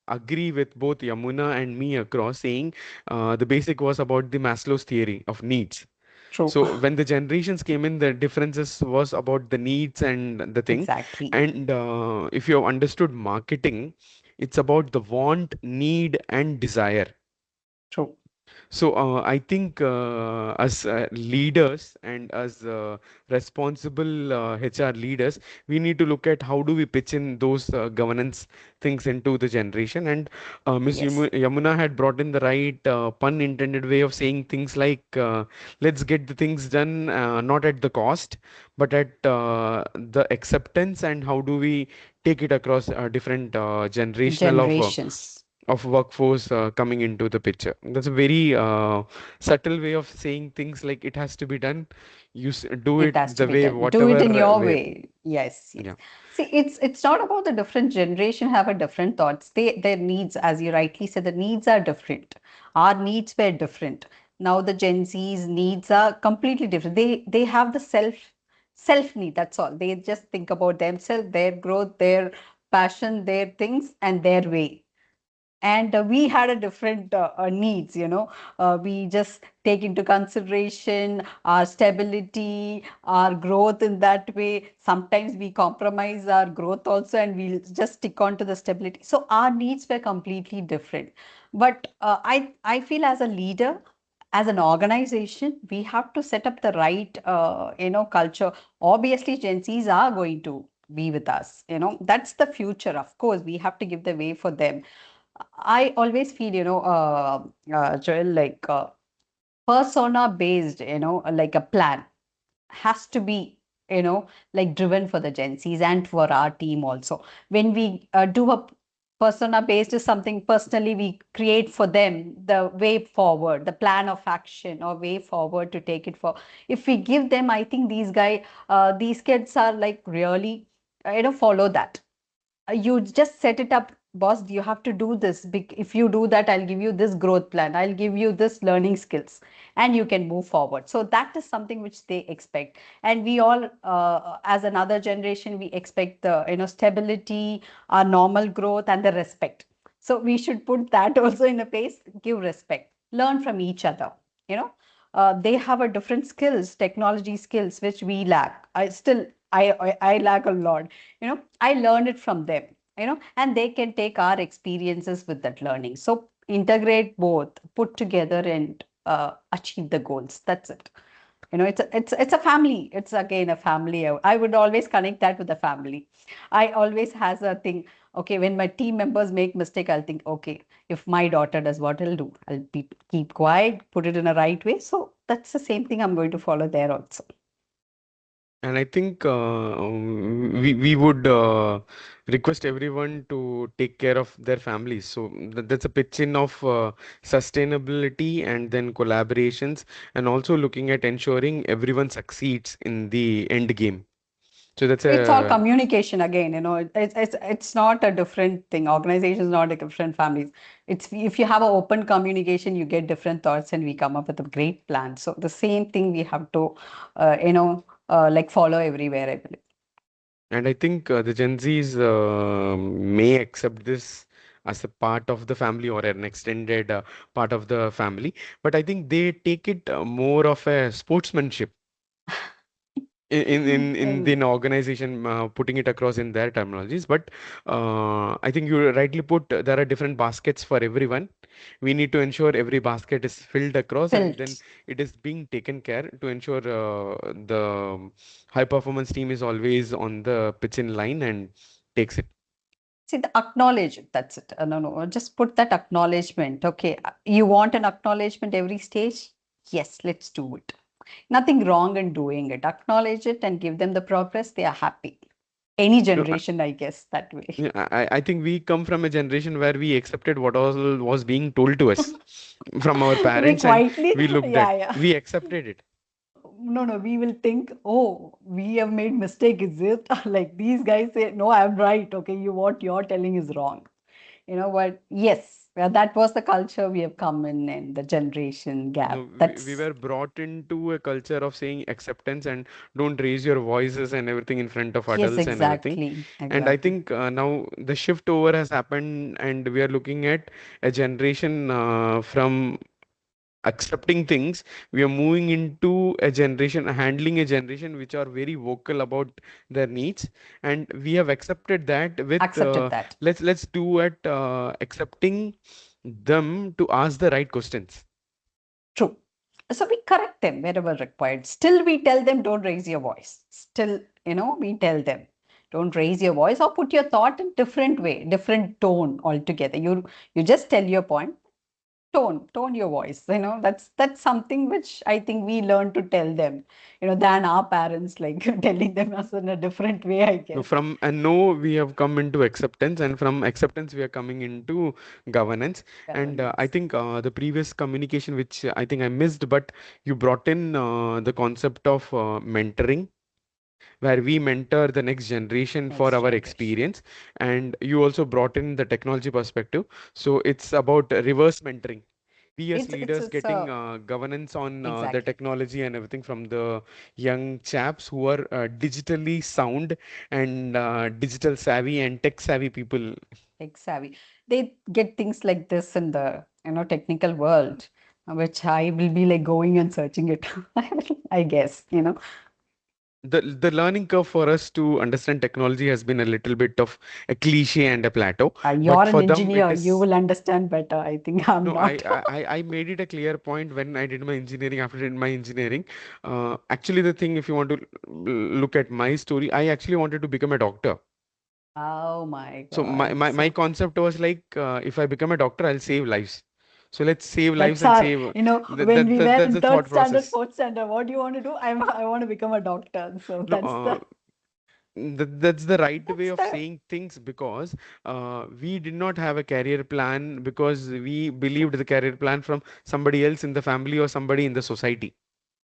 agree with both Yamuna and me across saying the basic was about the Maslow's theory of needs. True. So, when the generations came in, the differences was about the needs and the thing. Exactly. And if you have understood marketing, it's about the want, need, and desire. True. So I think as leaders and as responsible HR leaders, we need to look at how do we pitch in those governance things into the generation. And Miss Yes. Yamuna had brought in the right pun intended way of saying things like, let's get the things done not at the cost, but at the acceptance, and how do we take it across different generational Generations. of workforce coming into the picture. That's a very subtle way of saying things like it has to be done. Do It it has to the be way, done. Do it whatever in your way. way. Yes, yes. Yeah. See, it's not about the different generation have a different thoughts. Their needs, as you rightly said, the needs are different. Our needs were different. Now the Gen Z's needs are completely different. They have the self need. That's all. They just think about themselves, their growth, their passion, their things, and their way. And we had a different needs, we just take into consideration our stability, our growth. In that way sometimes we compromise our growth also, and we'll just stick on to the stability. So our needs were completely different. But I feel as a leader, as an organization, we have to set up the right culture. Obviously Gen Z's are going to be with us, that's the future. Of course we have to give the way for them. I always feel, Joel, like persona based, like a plan has to be, like driven for the Gen Zs and for our team also. When we do a persona based is something personally we create for them, the way forward, the plan of action or way forward to take it for. If we give them, I think these kids are like really, follow that. You just set it up, boss, you have to do this. If you do that, I'll give you this growth plan, I'll give you this learning skills, and you can move forward. So that is something which they expect. And we all, as another generation, we expect the, stability, our normal growth, and the respect. So we should put that also in a place. Give respect, learn from each other, you know they have a different skills, technology skills, which we lack. I lack a lot. I learned it from them, and they can take our experiences with that learning. So integrate both, put together, and achieve the goals. That's it. It's a family. It's again a family. I would always connect that with the family. I always has a thing. Okay, when my team members make mistake, I'll think, okay, if my daughter does, what I'll do, keep quiet, put it in a right way. So that's the same thing I'm going to follow there also. And I think we would request everyone to take care of their families. So that's a pitch in of sustainability and then collaborations, and also looking at ensuring everyone succeeds in the end game. So that's It's all a communication again, it's not a different thing. Organization is not a different families. It's if you have an open communication, you get different thoughts and we come up with a great plan. So the same thing we have to, like follow everywhere, I believe. And I think the Gen Zs may accept this as a part of the family or an extended part of the family, but I think they take it more of a sportsmanship in And the organization, putting it across in their terminologies. But I think you rightly put, there are different baskets for everyone. We need to ensure every basket is filled across, and then felt. it is being taken care to ensure the high performance team is always on the pitch in line and takes it. See, the acknowledge it. That's it. No, no, just put that acknowledgement. Okay, you want an acknowledgement every stage? Yes, let's do it. Nothing wrong in doing it. Acknowledge it and give them the progress. They are happy. Any No, generation, I guess, that way. yeah, I think we come from a generation where we accepted what all was being told to us from our We parents, and quietly, we looked yeah, at, yeah. we accepted it. No, no, we will think, oh, we have made mistake, is it? Like these guys say, no, I'm right. Okay, you what you're telling is wrong. But yes, yeah, that was the culture we have come in and the generation No, gap. we That's were brought into a culture of saying acceptance and don't raise your voices and everything in front of yes, adults and everything. exactly, And I exactly. think now the shift over has happened, and we are looking at a generation from accepting things. We are moving into a generation, handling a generation which are very vocal about their needs, and we have accepted that with Accepted that. let's do it, accepting them to ask the right questions. True. So we correct them wherever required. Still, we tell them, don't raise your voice. Still, we tell them, don't raise your voice or put your thought in different way, different tone altogether. You just tell your point, tone your voice. That's something which I think we learn to tell them, than our parents like telling them us in a different way, I So guess. from a no, we have come into acceptance, and from acceptance, we are coming into governance. And I Governance. think the previous communication, which I think I missed, but you brought in the concept of mentoring, where we mentor the next generation for Next our generation. experience. And you also brought in the technology perspective. So it's about reverse mentoring. We as leaders It's getting a governance on the exactly. technology and everything from the young chaps who are digitally sound and digital savvy and tech savvy people. Tech savvy. They get things like this in the technical world, which I will be like going and searching it. I guess. The learning curve for us to understand technology has been a little bit of a cliche and a plateau, You're but an for them it engineer. You is. will understand better. I think I'm No, I, not. I I made it a clear point when I did my engineering. After I did my engineering, actually the thing, if you want to look at my story, I actually wanted to become a doctor. Oh my So God. my So concept was like, if I become a doctor, I'll save lives. So let's save lives that's and our, save. when we were That's in the thought third standard, process. fourth standard, what do you want to do? I want to become a doctor. So No, that's the right way that's of the saying things, because we did not have a career plan because we true, believed the career plan from somebody else in the family or somebody in the society.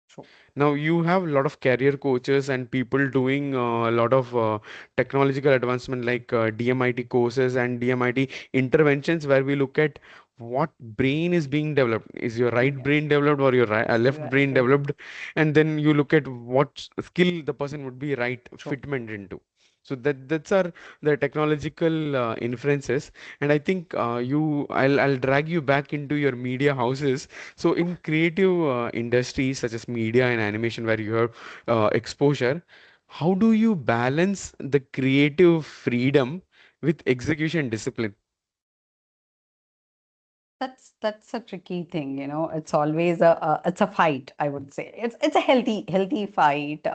true. Now you have a lot of career coaches and people doing a lot of technological advancement like DMIT courses and DMIT interventions, where we look at what brain is being developed. Is your right Yeah, brain developed or your left right, brain right. developed? And then you look at what skill the person would be right True. fitment into. So that's our the technological inferences. And I think I'll drag you back into your media houses. So in creative industries such as media and animation, where you have exposure, how do you balance the creative freedom with execution discipline? That's a tricky thing. It's always it's a fight, I would say. It's a healthy fight.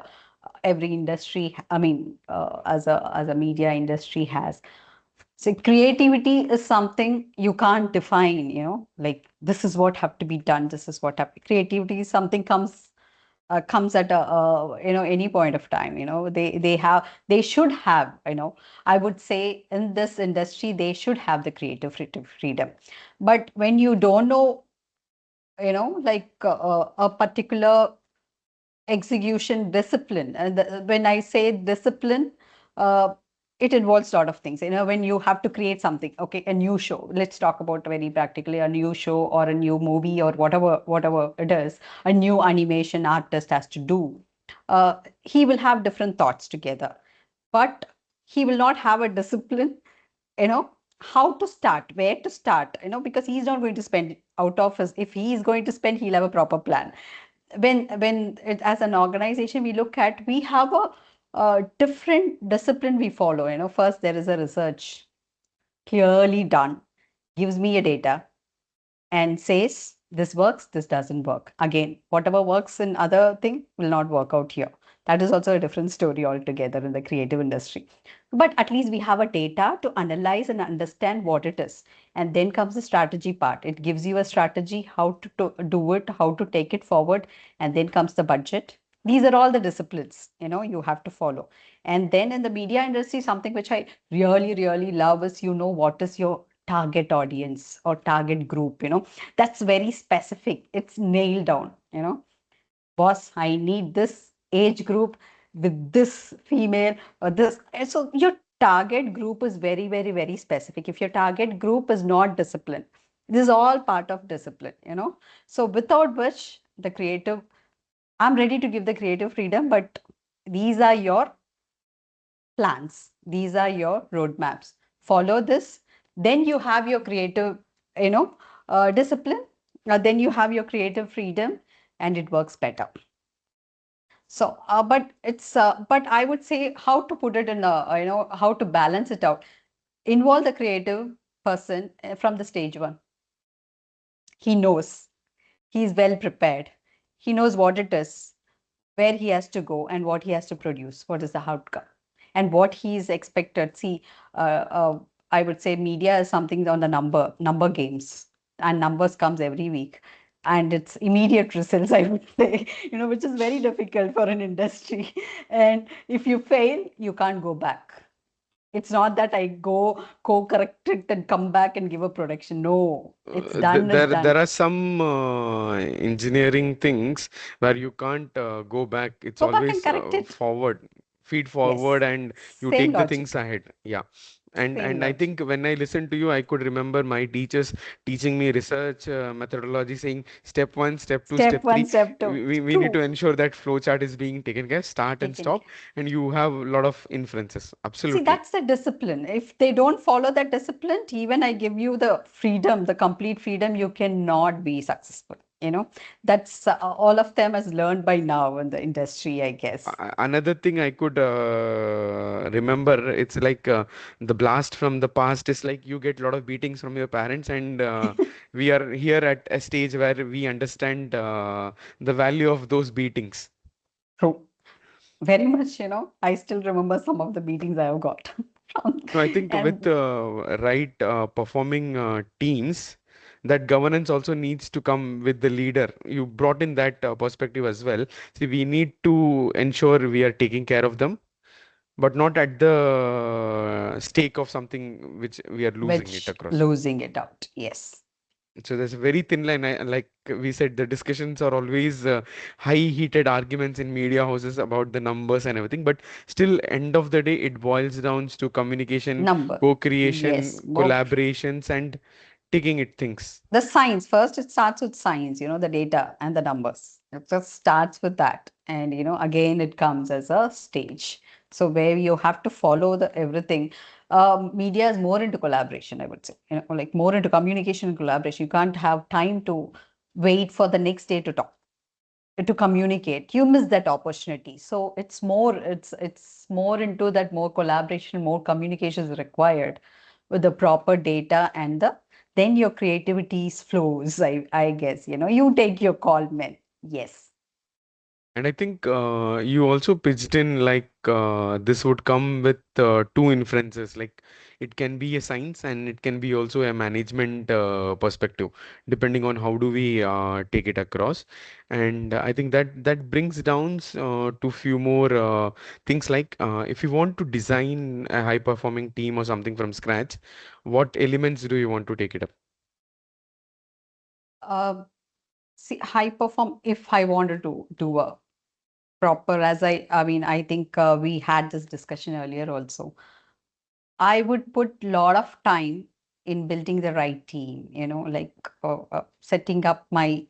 Every industry, I mean, as a media industry has. So creativity is something you can't define, like this is what have to be done, this is what have creativity is something comes at a any point of time. They should have, I would say in this industry they should have the creative freedom. But when you don't know, like a particular execution discipline. And when I say discipline, uh, it involves a lot of things. When you have to create something, okay, a new show. Let's talk about very practically a new show or a new movie or whatever it is. A new animation artist has to do. He will have different thoughts together, but he will not have a discipline. You know how to start, where to start. Because he's not going to spend out of his. If he is going to spend, he'll have a proper plan. As an organization we look at, we have a different discipline we follow. First there is a research clearly done, gives me a data and says this works, this doesn't work. Again, whatever works in other thing will not work out here. That is also a different story altogether in the creative industry. But at least we have a data to analyze and understand what it is. And then comes the strategy part. It gives you a strategy how to do it, how to take it forward. And then comes the budget. These are all the disciplines you have to follow. And then in the media industry, something which I really really love is, what is your target audience or target group. That's very specific, it's nailed down. Boss, I need this age group with this female or this. And so your target group is very very very specific. If your target group is not disciplined, this is all part of discipline. So without which the creative, I'm ready to give the creative freedom, but these are your plans. These are your roadmaps. Follow this. Then you have your creative, discipline. Then you have your creative freedom, and it works better. So, but I would say how to put it in how to balance it out. Involve the creative person from the stage one. He knows. He is well prepared. He knows what it is, where he has to go, and what he has to produce, what is the outcome, and what he is expected. See, I would say media is something on the number games, and numbers comes every week, and it's immediate results, I would say, which is very difficult for an industry. And if you fail, you can't go back. It's not that I go co-correct it and come back and give a production. No, it's done is There done. are some engineering things where you can't go back. It's Go back and always correct it. forward, feed forward, Yes, and you same take the things logic. ahead. Yeah. Same And I logic. think when I listened to you, I could remember my teachers teaching me research methodology, saying step one, step two, Step step one, three. step two. We need to True. ensure that flow chart is being taken care, start and Taken stop, care. and you have a lot of inferences. See, Absolutely. that's the discipline. If they don't follow that discipline, even I give you the freedom, the complete freedom, you cannot be successful. That's all of them has learned by now in the industry, I guess. Another thing I could remember, it's like the blast from the past is like you get a lot of beatings from your parents, and we are here at a stage where we understand the value of those beatings. True. Very much, I still remember some of the meetings I have got from, No, I think with and right performing teams, that governance also needs to come with the leader. You brought in that perspective as well. See, we need to ensure we are taking care of them, but not at the stake of something which we are losing it which across. losing it out. Yes. So there's a very thin line. Like we said, the discussions are always high-heated arguments in media houses about the numbers and everything. But still, end of the day, it boils down to communication, Number. co-creation, Yes. Work. collaborations, and taking it things. The science first, it starts with science, the data and the numbers. It just starts with that. And again it comes as a stage. So where you have to follow the everything. Media is more into collaboration, I would say. Like more into communication and collaboration. You can't have time to wait for the next day to talk, to communicate. You miss that opportunity. So it's more into that, more collaboration, more communication is required with the proper data, and then your creativity flows. I guess you take your call, man. Yes. And I think you also pitched in like this would come with two inferences. Like it can be a science and it can be also a management perspective, depending on how do we take it across. And I think that brings down to few more things like if you want to design a high performing team or something from scratch, what elements do you want to take it up? uh, See, high perform, if I wanted to do proper, as I mean, I think we had this discussion earlier also. I would put a lot of time in building the right team, like setting up my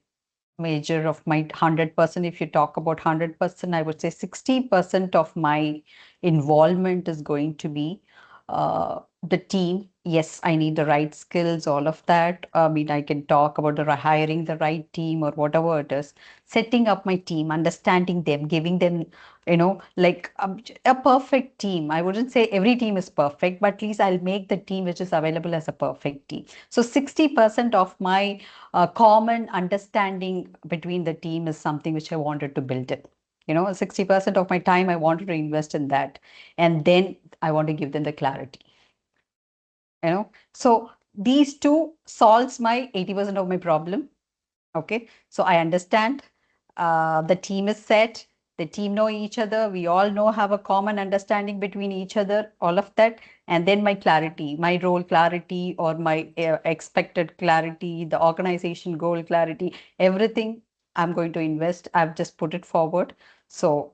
major of my 100%. If you talk about 100%, I would say 60% of my involvement is going to be the team. Yes, I need the right skills, all of that. I mean, I can talk about hiring the right team or whatever it is, setting up my team, understanding them, giving them, like a perfect team. I wouldn't say every team is perfect, but at least I'll make the team which is available as a perfect team. So 60% of my common understanding between the team is something which I wanted to build it. 60% of my time I wanted to invest in that. And then I want to give them the clarity. So these two solves my 80% of my problem. Okay, so I understand the team is set, the team know each other, we all know have a common understanding between each other, all of that. And then my clarity, my role clarity, or my expected clarity, the organization goal clarity, everything I'm going to invest, I've just put it forward. So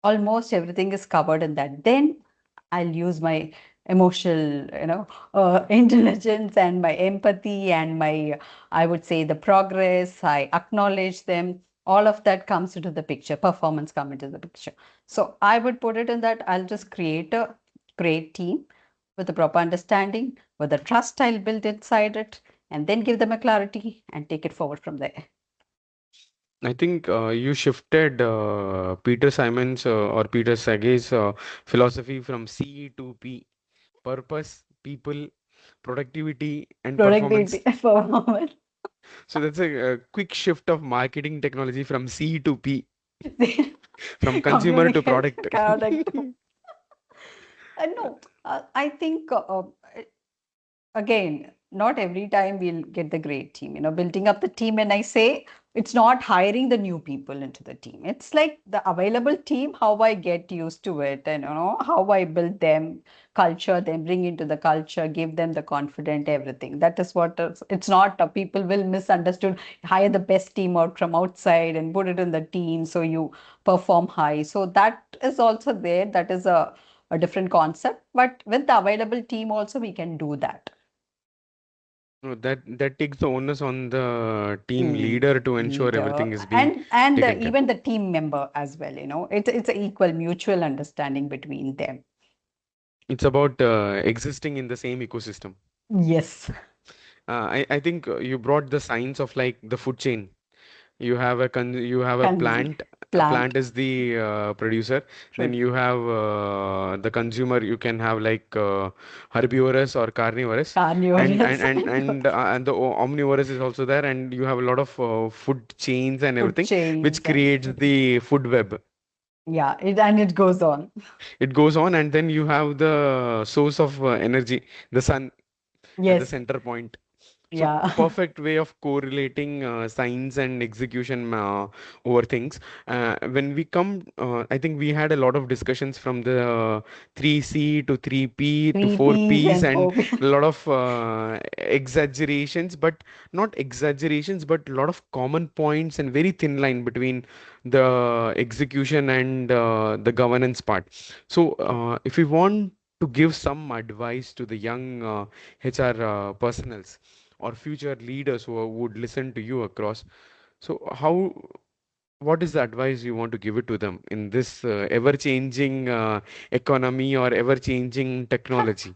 almost everything is covered in that. Then I'll use my emotional, intelligence and my empathy and my, I would say, the progress. I acknowledge them. All of that comes into the picture. Performance come into the picture. So I would put it in that I'll just create a great team with the proper understanding, with the trust I'll build inside it, and then give them a clarity and take it forward from there. I think you shifted Peter Simon's or Peter Sage's philosophy from C to P: purpose, people, productivity, and Productivity, performance. performance, So that's a quick shift of marketing technology from C to P, from consumer to communicate, product. correct. No, I think again, not every time we'll get the great team. Building up the team, and I say it's not hiring the new people into the team. It's like the available team, how I get used to it, and how I build them, culture them, bring into the culture, give them the confident, everything. That is what it's not. People will misunderstood. Hire the best team out from outside and put it in the team so you perform high. So that is also there. That is a different concept. But with the available team also, we can do that. No, that takes the onus on the team Team leader to ensure leader everything is being and taken care. even the team member as well. It's an equal mutual understanding between them. It's about existing in the same ecosystem. Yes. I think you brought the science of like the food chain. You have a Consume plant. A plant plant is the producer. Then food you have the consumer. You can have like herbivorous or carnivorous, carnivorous and the omnivorous is also there. And you have a lot of food chains and food everything, which chains and creates the food web. yeah, it goes on. It goes on, and then you have the source of energy, the sun, at the Yes. center point. So Yeah. perfect way of correlating science and execution over things. When we come, I think we had a lot of discussions from the 3C to 3P to Three four P's Ps and and four P's. a lot of exaggerations, but not exaggerations, but a lot of common points and very thin line between the execution and the governance part. So if we want to give some advice to the young HR personals or future leaders who would listen to you across. So, what is the advice you want to give it to them in this ever-changing economy or ever-changing technology?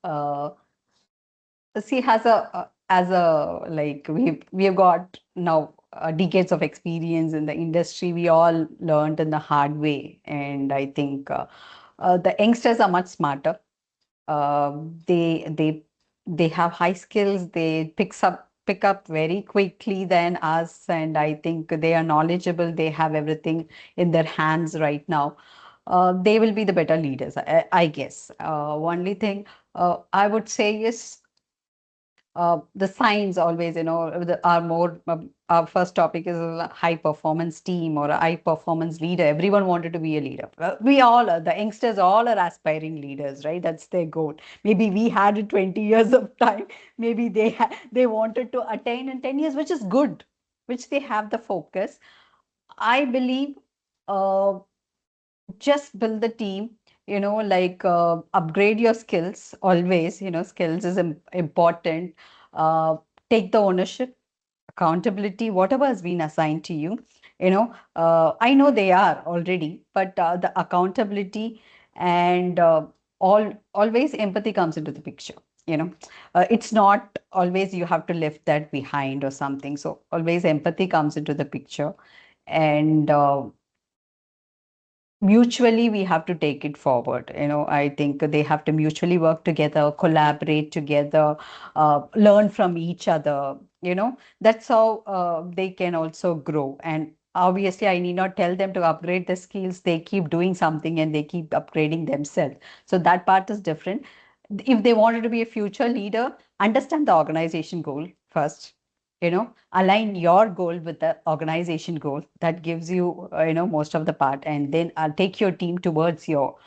uh, See, as a like we have got now decades of experience in the industry. We all learned in the hard way, and I think the youngsters are much smarter. uh, they they they have high skills. They pick up very quickly than us, and I think they are knowledgeable. They have everything in their hands right now. They will be the better leaders, I guess. Only thing I would say is the signs always, are more. Our first topic is a high performance team or a high performance leader. Everyone wanted to be a leader. We all are, the youngsters all are aspiring leaders, right? That's their goal. Maybe we had it 20 years of time. Maybe they wanted to attain in 10 years, which is good, which they have the focus. I believe. uh, just build the team, like upgrade your skills always. Skills is important. uh, Take the ownership, accountability, whatever has been assigned to you. I know they are already, but the accountability and always empathy comes into the picture. It's not always you have to left that behind or something. So always empathy comes into the picture, and mutually we have to take it forward. I think they have to mutually work together, collaborate together, learn from each other. That's how they can also grow. And obviously I need not tell them to upgrade the skills. They keep doing something and they keep upgrading themselves. So that part is different. If they wanted to be a future leader, understand the organization goal first. Align your goal with the organization goal. That gives you most of the part. And then take your team towards your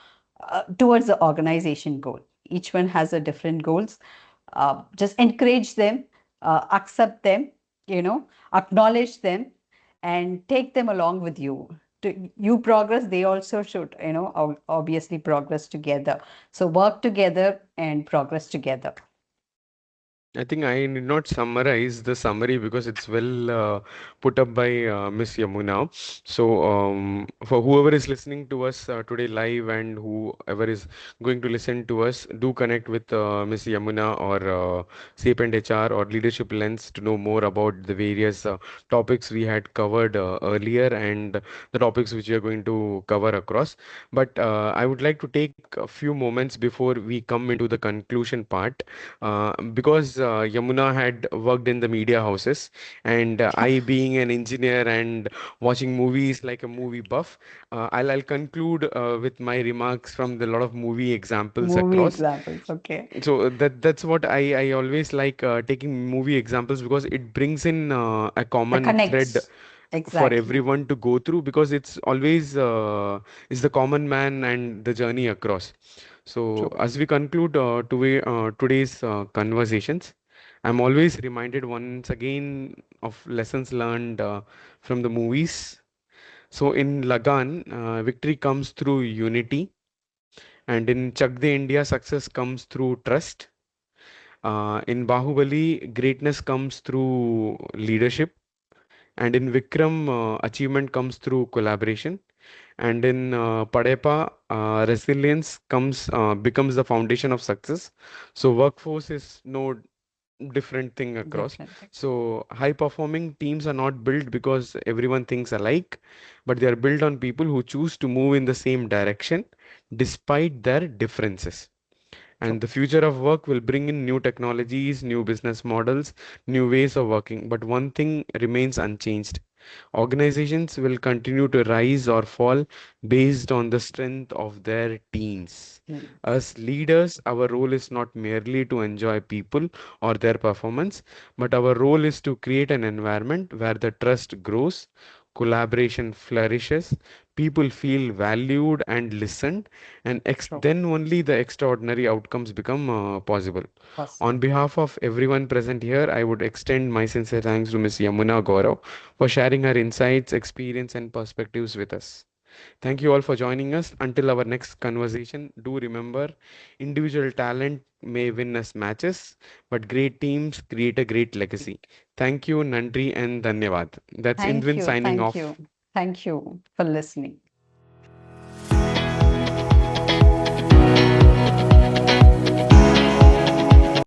towards the organization goal. Each one has a different goals. Just encourage them, accept them, acknowledge them, and take them along with you. You progress, they also should, obviously progress together. So work together and progress together. I think I need not summarize the summary because it's well put up by Miss Yamuna. So, for whoever is listening to us today live and whoever is going to listen to us, do connect with Miss Yamuna or Sapient HR or Leadership Lens to know more about the various topics we had covered earlier and the topics which we are going to cover across. But I would like to take a few moments before we come into the conclusion part, because Yamuna had worked in the media houses, and I, being an engineer and watching movies like a movie buff, I'll conclude with my remarks from the lot of movie examples Movie across. examples, okay. So that's what I always like taking movie examples because it brings in a The common thread connects. for Exactly. everyone to go through because it's always is the common man and the journey across. So True. as we conclude today's conversations, I'm always reminded once again of lessons learned from the movies. So in Lagan, victory comes through unity, and in Chak De India, success comes through trust. In Bahubali, greatness comes through leadership, and in Vikram, achievement comes through collaboration, and in Padepa, resilience comes becomes the foundation of success. So workforce is no different thing across. Different thing. So high performing teams are not built because everyone thinks alike, but they are built on people who choose to move in the same direction despite their differences. True. And the future of work will bring in new technologies, new business models, new ways of working. But one thing remains unchanged. Organizations will continue to rise or fall based on the strength of their teams. Yes. As leaders, our role is not merely to enjoy people or their performance, but our role is to create an environment where the trust grows, collaboration flourishes, people feel valued and listened, and True. then only the extraordinary outcomes become possible. On Possible. behalf of everyone present here, I would extend my sincere thanks to Ms. Yamuna Gaurav for sharing her insights, experience, and perspectives with us. Thank you all for joining us. Until our next conversation, do remember individual talent may win us matches, but great teams create a great legacy. Thank you, Nandri, and Dhanyavad. That's Thank Indwin you. signing Thank off. you. Thank you for listening.